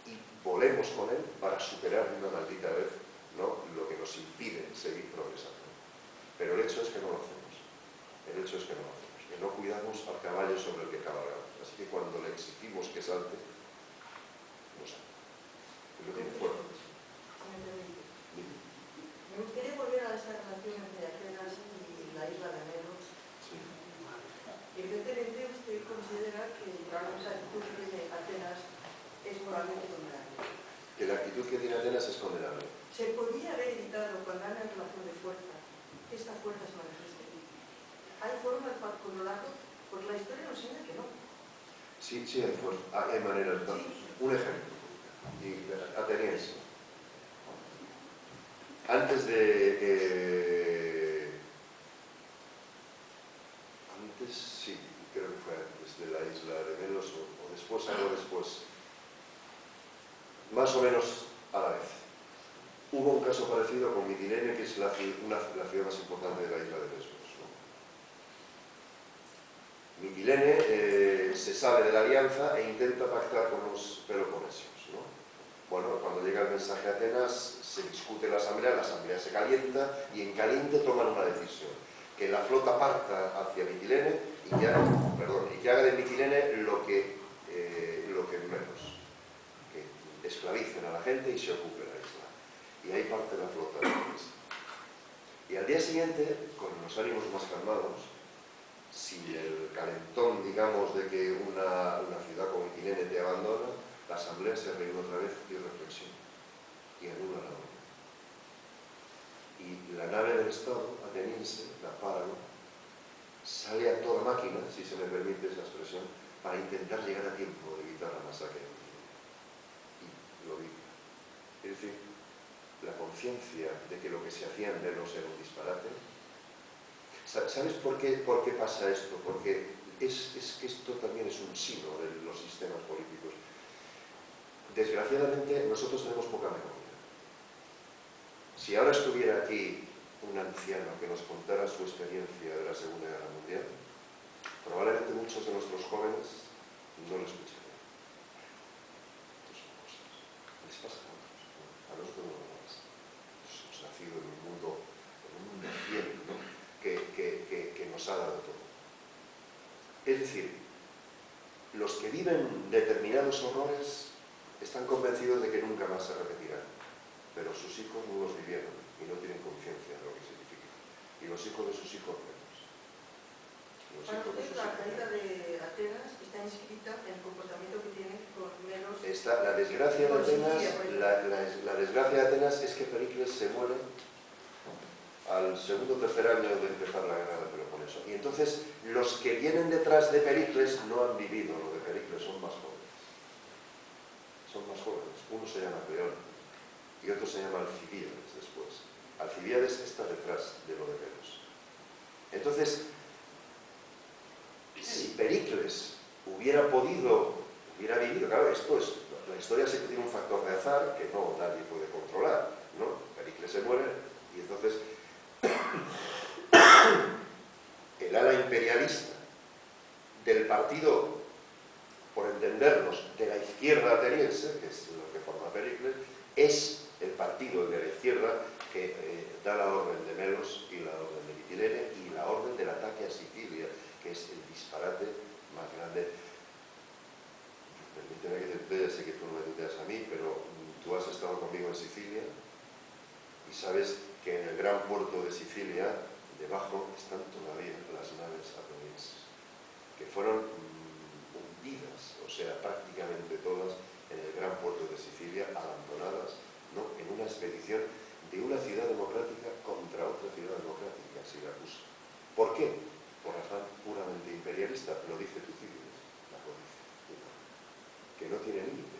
y volemos con él para superar de una maldita vez, ¿no?, lo que nos impide seguir progresando. Pero el hecho es que no lo hacemos. El hecho es que no lo hacemos. Que no cuidamos al caballo sobre el que cabalgamos. Así que cuando le exigimos que salte, no sale. Y lo tiene fuera. Me gustaría volver a esta relación entre Atenas y la isla de Melos. Sí. Evidentemente usted considera que la actitud que tiene Atenas es moralmente condenable. Que la actitud que tiene Atenas es condenable. ¿Se podría haber evitado cuando hay una relación de fuerza que esta fuerza se manifieste? ¿Hay formas para controlarlo? Pues la historia nos enseña que no. Sí, hay fuerza. Hay maneras. Sí. Un ejemplo. Ateniense. Antes sí, creo que fue antes de la isla de Melos o después, algo después, más o menos a la vez. Hubo un caso parecido con Mitilene, que es la ciudad más importante de la isla de Lesbos, ¿no? Mitilene se sale de la alianza e intenta pactar con los peloponesios, ¿no? Bueno, cuando llega el mensaje a Atenas, se discute la asamblea se calienta y en caliente toman una decisión. Que la flota parta hacia Mitilene y que haga de Mitilene lo que esclavicen a la gente y se ocupen la isla. Y ahí parte la flota de Atenas. Y al día siguiente, con los ánimos más calmados, sin el calentón, digamos, de que una ciudad como Mitilene te abandona, la asamblea se reúne otra vez y reflexiona y anula la orden. Y la nave del Estado ateniense, la Párago, sale a toda máquina, si se me permite esa expresión, para intentar llegar a tiempo de evitar la masacre. Y lo digo. Es decir, la conciencia de que lo que se hacía en Delos era un disparate. ¿Sabes por qué pasa esto? Porque es que esto también es un sino de los sistemas políticos. Desgraciadamente, nosotros tenemos poca memoria. Si ahora estuviera aquí un anciano que nos contara su experiencia de la Segunda Guerra Mundial, probablemente muchos de nuestros jóvenes no lo escucharían. Estas son cosas. Les pasa a otros, ¿no? A nosotros no nos pasa. Hemos nacido en un mundo fiel, ¿no? que nos ha dado todo. Es decir, los que viven determinados horrores están convencidos de que nunca más se repetirán, pero sus hijos no los vivieron y no tienen conciencia de lo que significa. Y los hijos de sus hijos menos. Para usted, la caída de Atenas está inscrita en el comportamiento que tiene con menos... La desgracia de Atenas, la desgracia de Atenas es que Pericles se muere al segundo o tercer año de empezar la guerra del Peloponeso. Y entonces, los que vienen detrás de Pericles no han vivido lo de Pericles, son más jóvenes. Son más jóvenes. Uno se llama Cleón y otro se llama Alcibíades después. Alcibíades está detrás de lo de Delos. Entonces, si Pericles hubiera vivido, claro, esto es, la historia siempre tiene un factor de azar que no nadie puede controlar, ¿no? Pericles se muere y entonces el ala imperialista del partido, por entendernos, de la izquierda ateniense, que es lo que forma Pericles, es el partido de la izquierda que da la orden de Melos y la orden de Mitilene y la orden del ataque a Sicilia, que es el disparate más grande. Permíteme que te tutee, sé que tú no me tuteas a mí, pero tú has estado conmigo en Sicilia y sabes que en el gran puerto de Sicilia, debajo, están todavía las naves atenienses, que fueron hundidas, o sea, prácticamente todas, en el gran puerto de Sicilia, abandonadas, ¿no?, en una expedición de una ciudad democrática contra otra ciudad democrática, Siracusa. ¿Por qué? Por razón puramente imperialista, lo dice Tucídides, la codicia, que no tiene límite.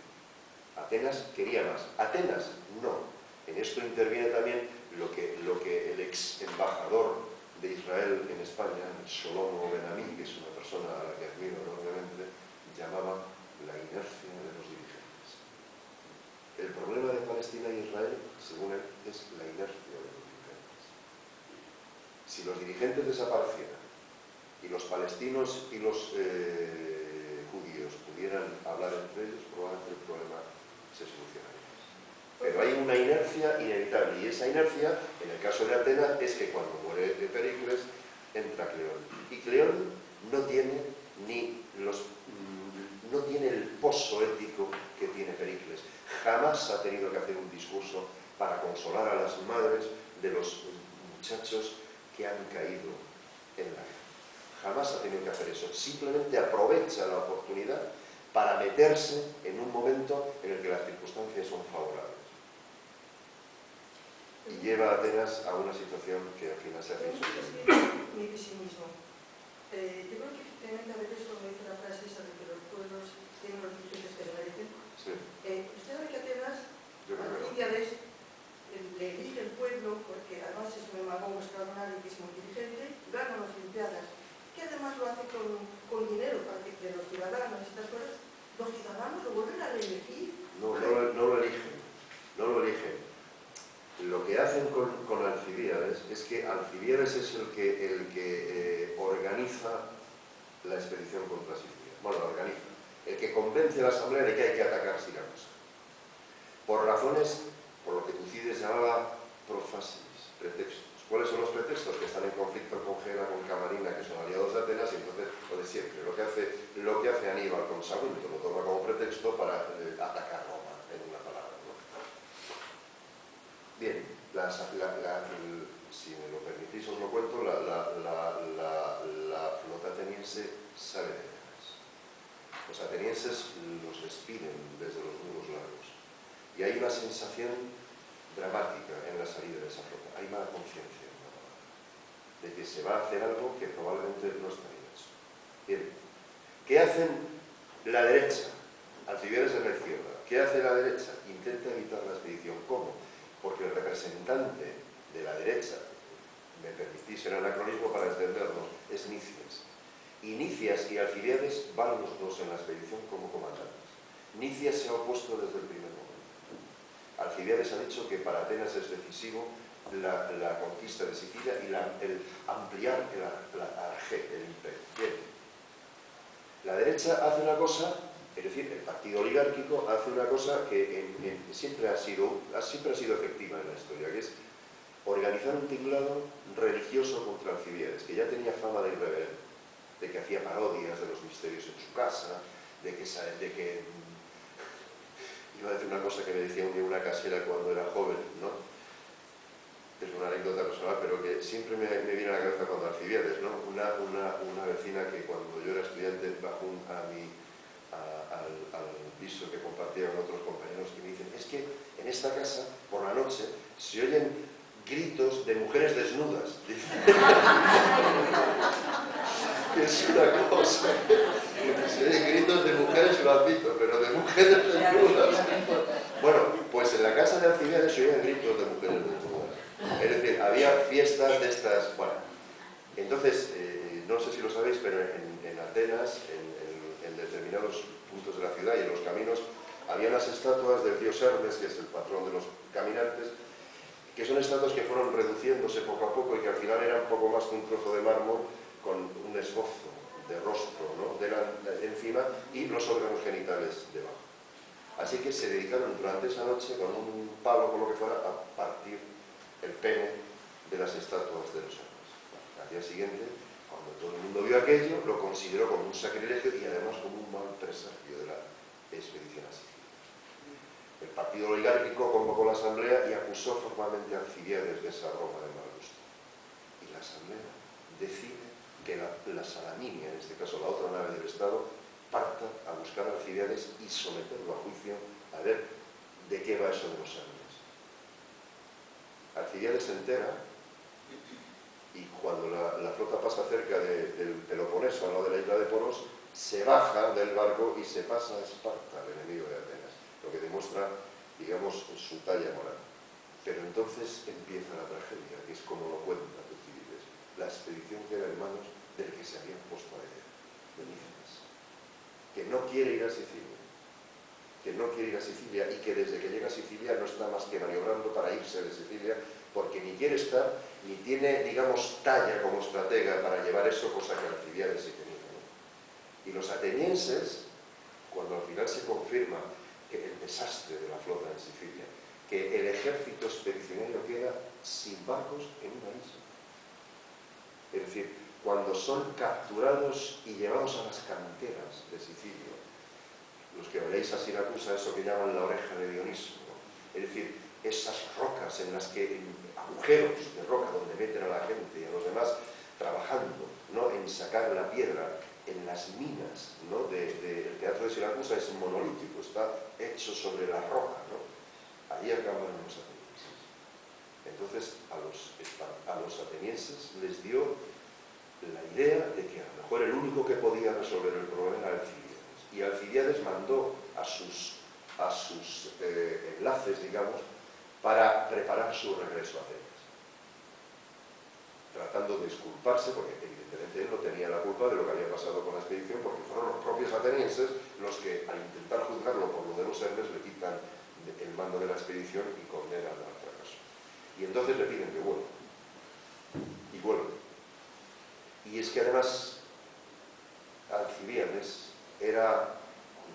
Atenas quería más. Atenas, no. En esto interviene también lo que el ex embajador de Israel en España, Shlomo Ben-Ami, que es una persona a la que admiro enormemente, llamaba la inercia de los dirigentes. El problema de Palestina e Israel, según él, es la inercia de los dirigentes. Si los dirigentes desaparecieran y los palestinos y los judíos pudieran hablar entre ellos, probablemente el problema se solucionaría. Pero hay una inercia inevitable, y esa inercia, en el caso de Atenas, es que cuando muere Pericles, entra Cleón. Y Cleón no tiene no tiene el pozo ético que tiene Pericles. Jamás ha tenido que hacer un discurso para consolar a las madres de los muchachos que han caído en la guerra. Jamás ha tenido que hacer eso. Simplemente aprovecha la oportunidad para meterse en un momento en el que las circunstancias son favorables. Y lleva a Atenas a una situación que al final se hace insostenible. Mi pesimismo. Yo creo que efectivamente a veces cuando dice la frase esa de que los pueblos tienen los dirigentes que se merecen, Sí. usted sabe que Atenas, Alcibíades, le elige el pueblo porque además es un demagogo extraordinario que es muy inteligente, gana las Olimpiadas, que además lo hace con dinero para que de los ciudadanos y estas cosas, los ciudadanos lo vuelven a elegir. No lo eligen. No lo eligen. Lo que hacen con Alcibíades es que Alcibíades es el que organiza la expedición contra Sicilia. Bueno, la organiza. El que convence a la asamblea de que hay que atacar Siracusa. Por razones, por lo que Tucídides llamaba profasis, pretextos. ¿Cuáles son los pretextos? Que están en conflicto con Gela, con Camarina, que son aliados de Atenas, y entonces lo de siempre. Lo que hace Aníbal con Sagunto lo toma como pretexto para atacar Roma en una parte. si me lo permitís os lo cuento, la flota ateniense sale de Atenas. Los atenienses los despiden desde los muros largos. Y hay una sensación dramática en la salida de esa flota. Hay mala conciencia de que se va a hacer algo que probablemente no está bien hecho. Bien, ¿qué hacen la derecha? Alcibiades en la izquierda. ¿Qué hace la derecha? Intenta evitar la expedición. ¿Cómo? Porque el representante de la derecha, me permitís el anacronismo para entendernos, es Nicias. Y Nicias y Alcibiades van los dos en la expedición como comandantes. Nicias se ha opuesto desde el primer momento. Alcibiades ha dicho que para Atenas es decisivo la conquista de Sicilia y el ampliar el arjé, el imperio. Bien. La derecha hace una cosa, es decir, el partido oligárquico hace una cosa que siempre ha sido efectiva en la historia, que es organizar un tinglado religioso contra Alcibiades, que ya tenía fama de irreverente, de que hacía parodias de los misterios en su casa, de que iba a decir una cosa que me decía un día una casera cuando era joven, ¿no? Es una anécdota personal, pero que siempre me viene a la cabeza cuando Alcibiades, ¿no? Una vecina que cuando yo era estudiante bajó al piso que compartía con otros compañeros y me dicen, es que en esta casa, por la noche, se oyen gritos de mujeres desnudas. Es una cosa. Se oyen gritos de mujeres, lo admito, pero de mujeres desnudas. Bueno, pues en la casa de Alcibiades se oían gritos de mujeres desnudas. Es decir, había fiestas de estas... Bueno, entonces, no sé si lo sabéis, pero en Atenas, en determinados puntos de la ciudad y en los caminos, había unas estatuas del dios Hermes, que es el patrón de los caminantes, que son estatuas que fueron reduciéndose poco a poco y que al final eran poco más que un trozo de mármol con un esbozo de rostro, ¿no?, encima y los órganos genitales debajo. Así que se dedicaron durante esa noche con un palo o lo que fuera a partir el pene de las estatuas de los Hermes. Al día siguiente, cuando todo el mundo vio aquello, lo consideró como un sacrilegio y además como un mal presagio de la expedición a Sicilia. El partido oligárquico convocó la asamblea y acusó formalmente a Alcibiades de esa broma de mal gusto. Y la asamblea decide que la Salaminia, en este caso la otra nave del Estado, parta a buscar a Alcibiades y someterlo a juicio a ver de qué va eso de los Hermes. Alcibiades se entera y cuando la flota pasa cerca del Peloponeso, al lado de la isla de Poros, se baja del barco y se pasa a Esparta, el enemigo de Atenas, lo que demuestra, digamos, su talla moral. Pero entonces empieza la tragedia, que es como lo cuenta Tucídides, la expedición queda en manos del que se había puesto a ella, de Nicias, que no quiere ir a Sicilia, y que desde que llega a Sicilia no está más que maniobrando para irse de Sicilia, porque ni quiere estar, ni tiene, digamos, talla como estratega para llevar eso, cosa que Alcibiades sí tenía, ¿no? Y los atenienses, cuando al final se confirma que el desastre de la flota en Sicilia, que el ejército expedicionario queda sin barcos en una isla. Es decir, cuando son capturados y llevados a las canteras de Sicilia, los que vayáis a Siracusa, eso que llaman la oreja de Dioniso, ¿no? Es decir, esas rocas en las que, agujeros de roca donde meten a la gente y a los demás trabajando, ¿no?, en sacar la piedra, en las minas, ¿no?, el teatro de Siracusa es monolítico, está hecho sobre la roca, ¿no? Allí acaban los atenienses. Entonces a los atenienses les dio la idea de que a lo mejor el único que podía resolver el problema era Alcibiades. Y Alcibiades mandó a sus enlaces, digamos, para preparar su regreso a Atenas, tratando de disculparse, porque evidentemente él no tenía la culpa de lo que había pasado con la expedición, porque fueron los propios atenienses los que, al intentar juzgarlo por lo de los Hermes, le quitan el mando de la expedición y condenan al fracaso. Y entonces le piden que vuelva. Y vuelve. Y es que además Alcibiades era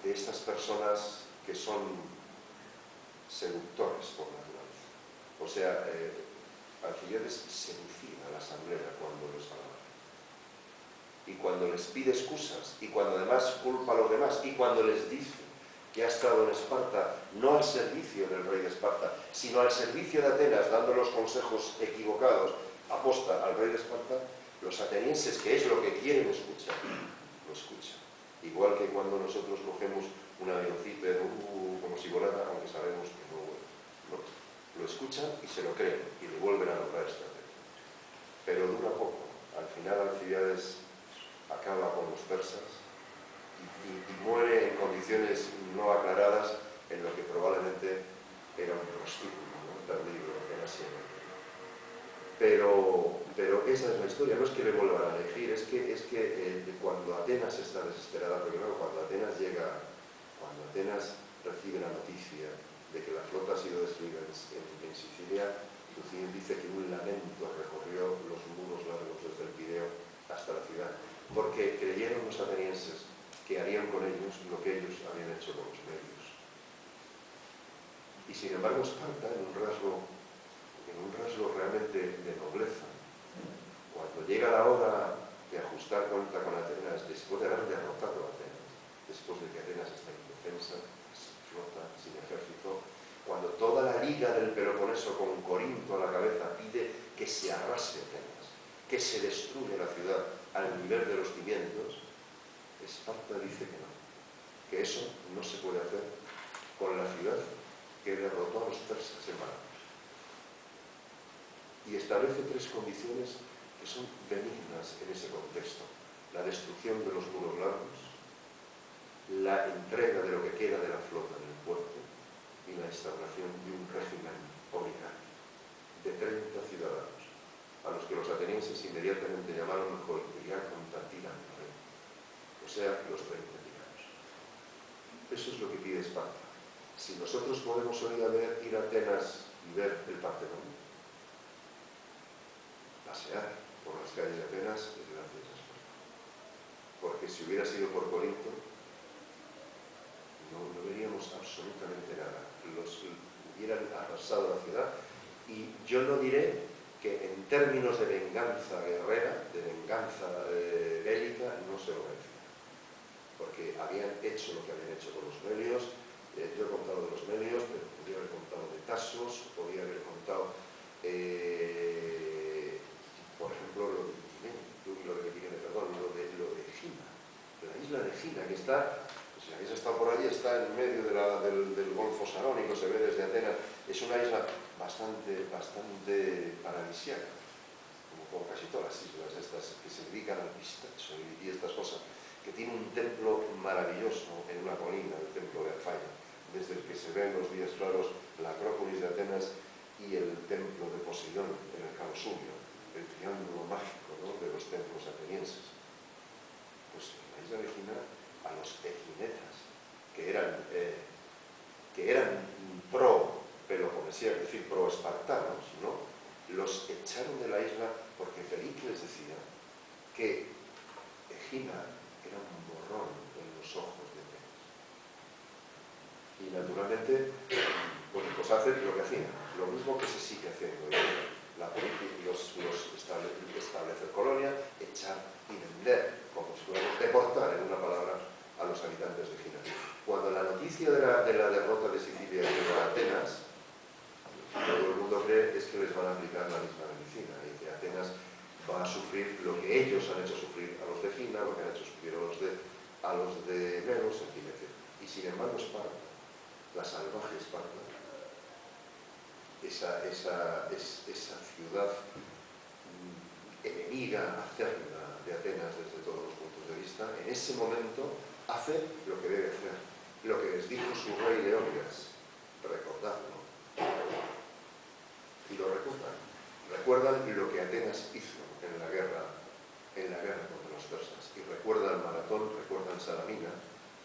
de estas personas que son seductores por naturaleza. O sea, Alcibiades seducía a la asamblea cuando los alaba. Y cuando les pide excusas, y cuando además culpa a los demás, y cuando les dice que ha estado en Esparta, no al servicio del rey de Esparta, sino al servicio de Atenas, dando los consejos equivocados, aposta al rey de Esparta, los atenienses, que es lo que quieren escuchar, lo escuchan. Igual que cuando nosotros cogemos un avioncito, como si volara, aunque sabemos que no vuela. No, lo escuchan y se lo creen, y le vuelven a lograr estrategia. Pero dura poco. Al final Alcibíades acaba con los persas y muere en condiciones no aclaradas en lo que probablemente era un prostíbulo, ¿no?, perdido en Asia Menor. Pero esa es la historia, no es que le vuelvan a elegir, es que cuando Atenas está desesperada, porque claro, cuando Atenas recibe la noticia de que la flota ha sido destruida en Sicilia, Tucídides dice que un lamento recorrió los muros largos desde el Pireo hasta la ciudad, porque creyeron los atenienses que harían con ellos lo que ellos habían hecho con los medios. Y sin embargo Esparta, en un rasgo realmente de nobleza, cuando llega la hora de ajustar cuenta con Atenas, después de haber derrotado a Atenas, después de que Atenas está indefensa, sin flota, sin ejército, cuando toda la liga del Peloponeso con Corinto a la cabeza pide que se arrase Atenas, que se destruya la ciudad al nivel de los cimientos, Esparta dice que no, que eso no se puede hacer con la ciudad que derrotó a los persas en Maracos. Y establece tres condiciones que son benignas en ese contexto: la destrucción de los muros largos, la entrega de lo que queda de la flota en el puerto y la instauración de un régimen oligarca de 30 ciudadanos, a los que los atenienses inmediatamente llamaron Hoikuriakon Tatiran, o sea, los 30 tiranos. Eso es lo que pide Esparta. Si nosotros podemos hoy ir a Atenas y ver el Partenón, pasear por las calles de Atenas, es gracias a Esparta. Porque si hubiera sido por Corinto, no veríamos absolutamente nada. Hubieran arrasado la ciudad, y yo no diré que en términos de venganza guerrera, de venganza bélica, no se lo merecía, porque habían hecho lo que habían hecho con los melios. Yo he contado de los melios, pero podría haber contado de Tasos, podría haber contado, por ejemplo, lo de Egina, la isla de Egina, que está, si habéis estado por allí, está en medio del Golfo Sarónico, se ve desde Atenas. Es una isla bastante paradisíaca, como casi todas las islas estas que se dedican al pistacho y estas cosas, que tiene un templo maravilloso en una colina, el templo de Alfaya, desde el que se ven los días claros la Acrópolis de Atenas y el templo de Poseidón en el Cabo Sumio, el triángulo mágico, ¿no?, de los templos atenienses. Pues en la isla de Egina, a los eginetas, que eran pro peloponesíacos, es decir, pro espartanos, ¿no?, los echaron de la isla porque Felipe les decía que Egina era un borrón en los ojos de Atenas. Y naturalmente, bueno, pues hacen lo que hacían, lo mismo que se sigue haciendo. La política, establecer colonia, echar y vender, como si fuéramos deportar, en una palabra, a los habitantes de Egina. Cuando la noticia de la derrota de Sicilia llega a Atenas, todo el mundo cree es que les van a aplicar la misma medicina y que Atenas va a sufrir lo que ellos han hecho sufrir a los de Egina, lo que han hecho sufrir a los de Melos, en fin, etc. Y sin embargo Esparta, la salvaje Esparta, esa ciudad enemiga, acérrima de Atenas desde todos los puntos de vista, en ese momento hace lo que debe hacer, lo que les dijo su rey Leónidas: recordadlo. Y lo recuerdan lo que Atenas hizo en la guerra contra los persas, y recuerdan Maratón, recuerdan Salamina,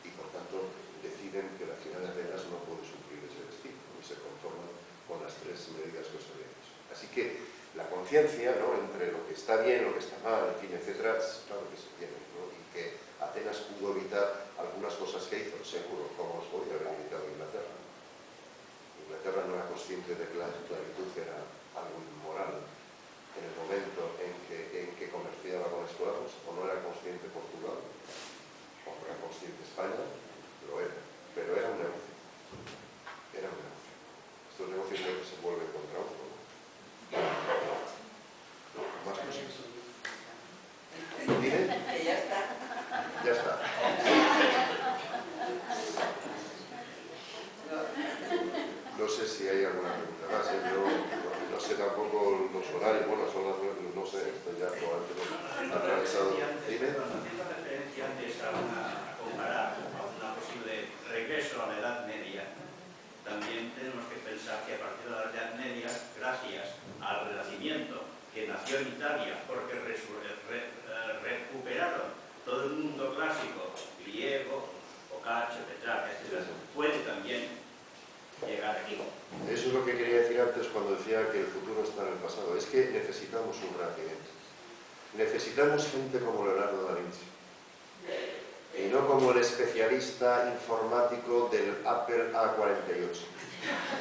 y por tanto deciden que la ciudad de Atenas no puede sufrir ese destino, y se conforman con las tres medidas que os había dicho. Así que la conciencia, ¿no?, entre lo que está bien, lo que está mal, en fin, etcétera, claro que se tiene, ¿no?, y que Atenas pudo evitar algunas cosas que hizo, seguro, como os podía haber evitado Inglaterra. Inglaterra no era consciente de que la esclavitud era algo inmoral en el momento en que comerciaba con esclavos, o no era consciente Portugal, o no era consciente España, lo era, pero era un Que ya está. Ya está. No sé si hay alguna pregunta más. Yo no sé tampoco los horarios. Bueno, son las 9, no sé, esto ya probablemente lo ha atravesado. Dime. Haciendo referencia antes a comparar una posible regreso a la Edad Media, también tenemos que pensar que a partir de la Edad Media, gracias al Renacimiento, que nació en Italia, porque recuperaron todo el mundo clásico, griego, Boccaccio, Petrarca, etc., puede también llegar aquí. Eso es lo que quería decir antes cuando decía que el futuro está en el pasado. Es que necesitamos un renacimiento. Necesitamos gente como Leonardo da Vinci. Y no como el especialista informático del Apple A48.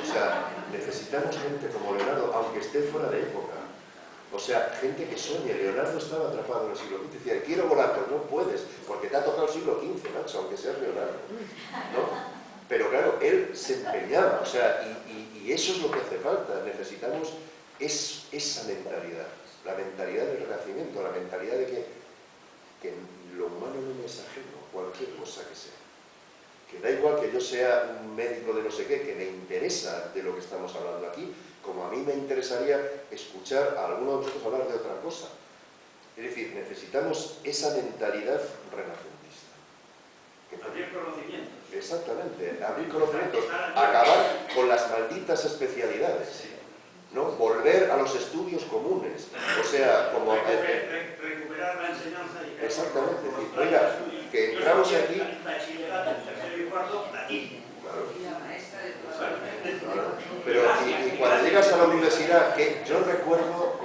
O sea, necesitamos gente como Leonardo, aunque esté fuera de época. O sea, gente que sueñe. Leonardo estaba atrapado en el siglo XV. Decía, quiero volar, pero no puedes, porque te ha tocado el siglo XV, macho, aunque seas Leonardo. ¿No? Pero claro, él se empeñaba, o sea, y eso es lo que hace falta. Necesitamos esa mentalidad, la mentalidad del renacimiento, la mentalidad de que lo humano no me es ajeno, cualquier cosa que sea. Que da igual que yo sea un médico de no sé qué, que me interesa de lo que estamos hablando aquí, como a mí me interesaría escuchar a alguno de vosotros hablar de otra cosa. Es decir, necesitamos esa mentalidad renacentista. Abrir conocimientos. Exactamente, abrir conocimientos, acabar con las malditas especialidades, ¿no? Volver a los estudios comunes, o sea, como... recuperar la enseñanza y... Exactamente, es decir, oiga, que entramos aquí... Bachillerato, en tercero y cuarto, latín. Claro. Pero y cuando llegas a la universidad, que yo recuerdo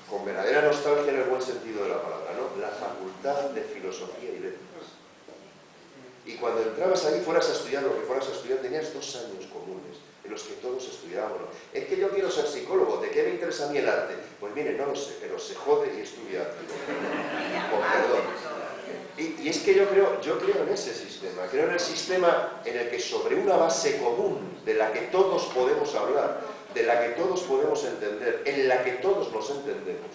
con verdadera nostalgia en el buen sentido de la palabra, ¿no? La facultad de filosofía y letras. Y cuando entrabas ahí, fueras a estudiar lo que fueras a estudiar, tenías 2 años comunes en los que todos estudiábamos. Es que yo quiero ser psicólogo, ¿de qué me interesa a mí el arte? Pues mire, no lo sé, pero se jode y estudia arte. Con perdón. Y es que yo creo en ese sistema, creo en el sistema en el que sobre una base común, de la que todos podemos hablar, de la que todos podemos entender, en la que todos nos entendemos,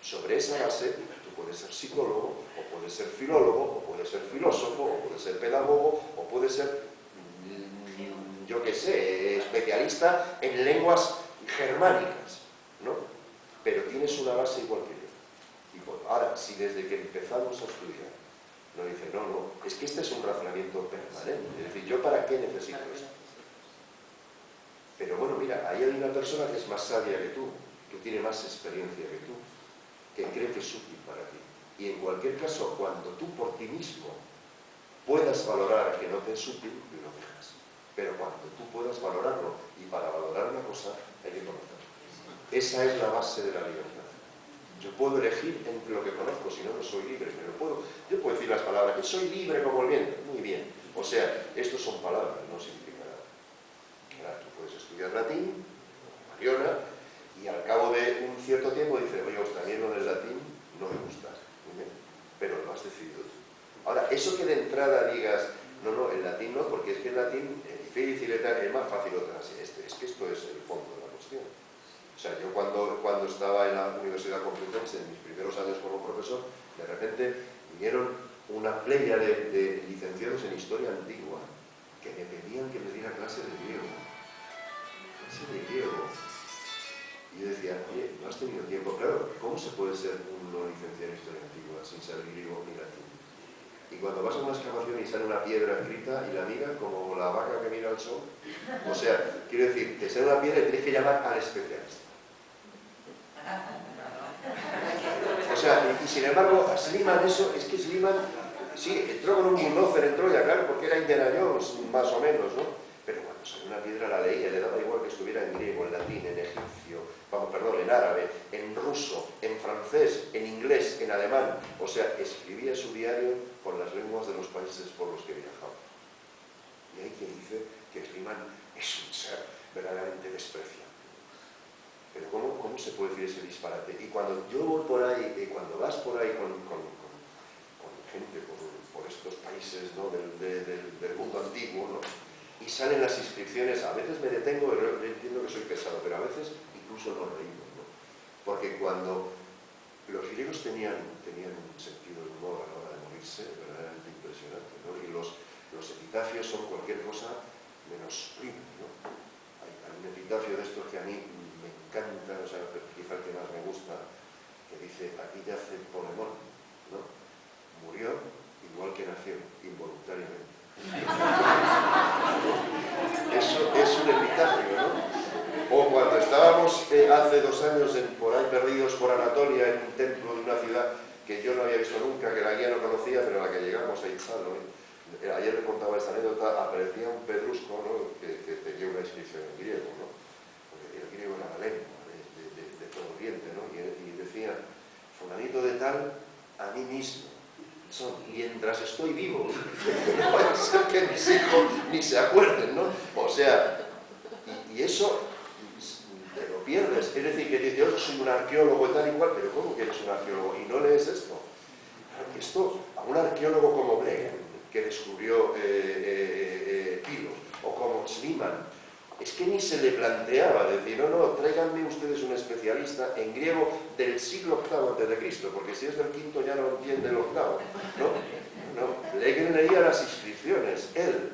sobre esa base tú puedes ser psicólogo, o puedes ser filólogo, o puedes ser filósofo, o puedes ser pedagogo, o puedes ser, yo qué sé, especialista en lenguas germánicas, ¿no? Pero tienes una base igual que yo. Y bueno, ahora, si desde que empezamos a estudiar nos dicen, no, es que este es un razonamiento permanente, es decir, ¿yo para qué necesito esto? Pero bueno, mira, ahí hay una persona que es más sabia que tú, que tiene más experiencia que tú, que cree que es útil para ti. Y en cualquier caso, cuando tú por ti mismo puedas valorar que no te es útil, lo dejas. Pero cuando tú puedas valorarlo, y para valorar una cosa hay que conocerlo. Esa es la base de la libertad. Yo puedo elegir entre lo que conozco, si no, no soy libre, pero yo puedo decir las palabras, que soy libre como el viento, muy bien. O sea, estos son palabras, no significa nada. Ahora, tú puedes estudiar latín, Mariona, y al cabo de un cierto tiempo dices, oye, a mí lo del latín no me gusta, muy bien, pero lo has decidido tú. Ahora, eso que de entrada digas, no, el latín no, porque es que el latín, es más fácil otra, es que esto es el fondo de la cuestión. O sea, yo cuando estaba en la Universidad Complutense, en mis primeros años como profesor, de repente vinieron una playa de licenciados en Historia Antigua que me pedían que les diera clase de griego. Clase de griego. Y yo decía, oye, ¿no has tenido tiempo? Claro, ¿cómo se puede ser uno licenciado en Historia Antigua sin saber griego ni latín? Y cuando vas a una excavación y sale una piedra escrita y la mira como la vaca que mira al sol, o sea, quiero decir, te sale una piedra y tienes que llamar al especialista. O sea, y sin embargo, Schliemann eso, es que Schliemann, sí, entró con un bulldozer en Troya, claro, porque era Indiana Jones, más o menos, ¿no? Pero cuando salió una piedra la leía, le daba igual que estuviera en griego, en latín, en egipcio, en árabe, en ruso, en francés, en inglés, en alemán. O sea, escribía su diario con las lenguas de los países por los que viajaba. Y hay quien dice que Schliemann es un ser verdaderamente despreciable. Pero ¿cómo se puede decir ese disparate? Y cuando yo voy por ahí, cuando vas por ahí con gente por estos países, ¿no? del mundo antiguo, ¿no? Y salen las inscripciones, a veces me detengo, entiendo que soy pesado, pero a veces incluso nos reímos, ¿no? Porque cuando Los griegos tenían un sentido del humor a la hora de morirse verdaderamente impresionante, ¿no? Y los epitafios son cualquier cosa menos sublime, ¿no? Hay un epitafio de estos que a mí me encanta, o sea, quizá el que más me gusta, que dice: aquí yace Polemón, ¿no? Murió igual que nació, involuntariamente. Eso es un epitafio, ¿no? O cuando estábamos hace 2 años por ahí perdidos por Anatolia, en un templo de una ciudad que yo no había visto nunca, que la guía no conocía, pero a la que llegamos a Itzalo, ayer le contaba esta anécdota, aparecía un pedrusco, ¿no? que tenía una inscripción en griego, ¿no? Porque el griego era la lengua de todo Oriente, ¿no? Y decía: fulanito de tal, a mí mismo, son mientras estoy vivo. No puede ser que mis hijos ni se acuerden, ¿no? O sea, y eso te lo pierdes. Es decir, que dices: yo soy un arqueólogo y tal y cual, pero ¿cómo que eres un arqueólogo? Y no lees esto. Esto, a un arqueólogo como Blegen, que descubrió Pilo, o como Schliemann, es que ni se le planteaba decir: no, tráiganme ustedes un especialista en griego del siglo VIII a.C., porque si es del V ya no entiende el octavo, ¿no? Blegen leía las inscripciones, él,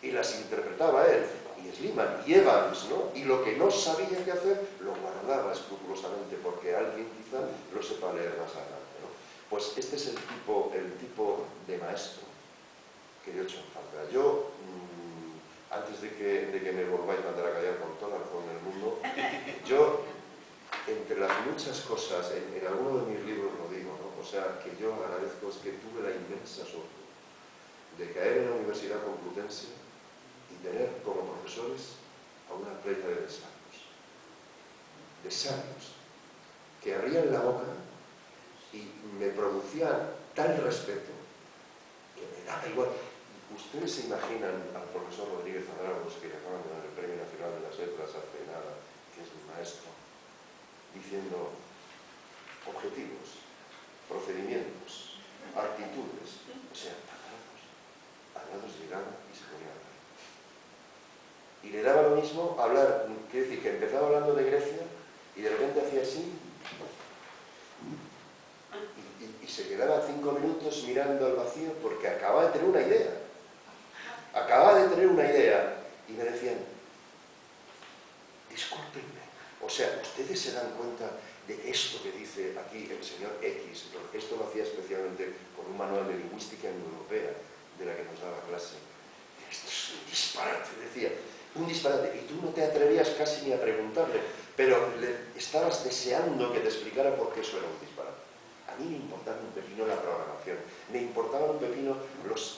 y las interpretaba él, y Schliemann, y Evans, ¿no? Y lo que no sabía qué hacer, lo guardaba escrupulosamente, porque alguien quizá lo sepa leer más adelante, ¿no? Pues este es el tipo de maestro que yo he hecho en falta. Yo, antes de que me volváis a mandar a callar con toda la razón del mundo, yo, entre las muchas cosas, en alguno de mis libros lo digo, ¿no? O sea, que yo agradezco es que tuve la inmensa suerte de caer en la Universidad Complutense y tener como profesores a una playa de sabios, que abrían la boca y me producían tal respeto que me daba igual. Ustedes se imaginan al profesor Rodríguez Adragos, que le acaban de dar el Premio Nacional de las Letras hace nada, que es mi maestro, diciendo objetivos, procedimientos, actitudes, o sea, Adragos llegaba y se ponía a hablar. Y le daba lo mismo hablar, quiere decir, que empezaba hablando de Grecia y de repente hacía así, y se quedaba 5 minutos mirando al vacío porque acababa de tener una idea. Acababa de tener una idea y me decían: discúlpenme, o sea, ustedes se dan cuenta de que esto que dice aquí el señor X, esto lo hacía especialmente con un manual de lingüística europea de la que nos daba clase. Esto es un disparate, decía, un disparate, y tú no te atrevías casi ni a preguntarle, pero estabas deseando que te explicara por qué eso era un disparate. A mí me importaba un pepino la programación, me importaban un pepino los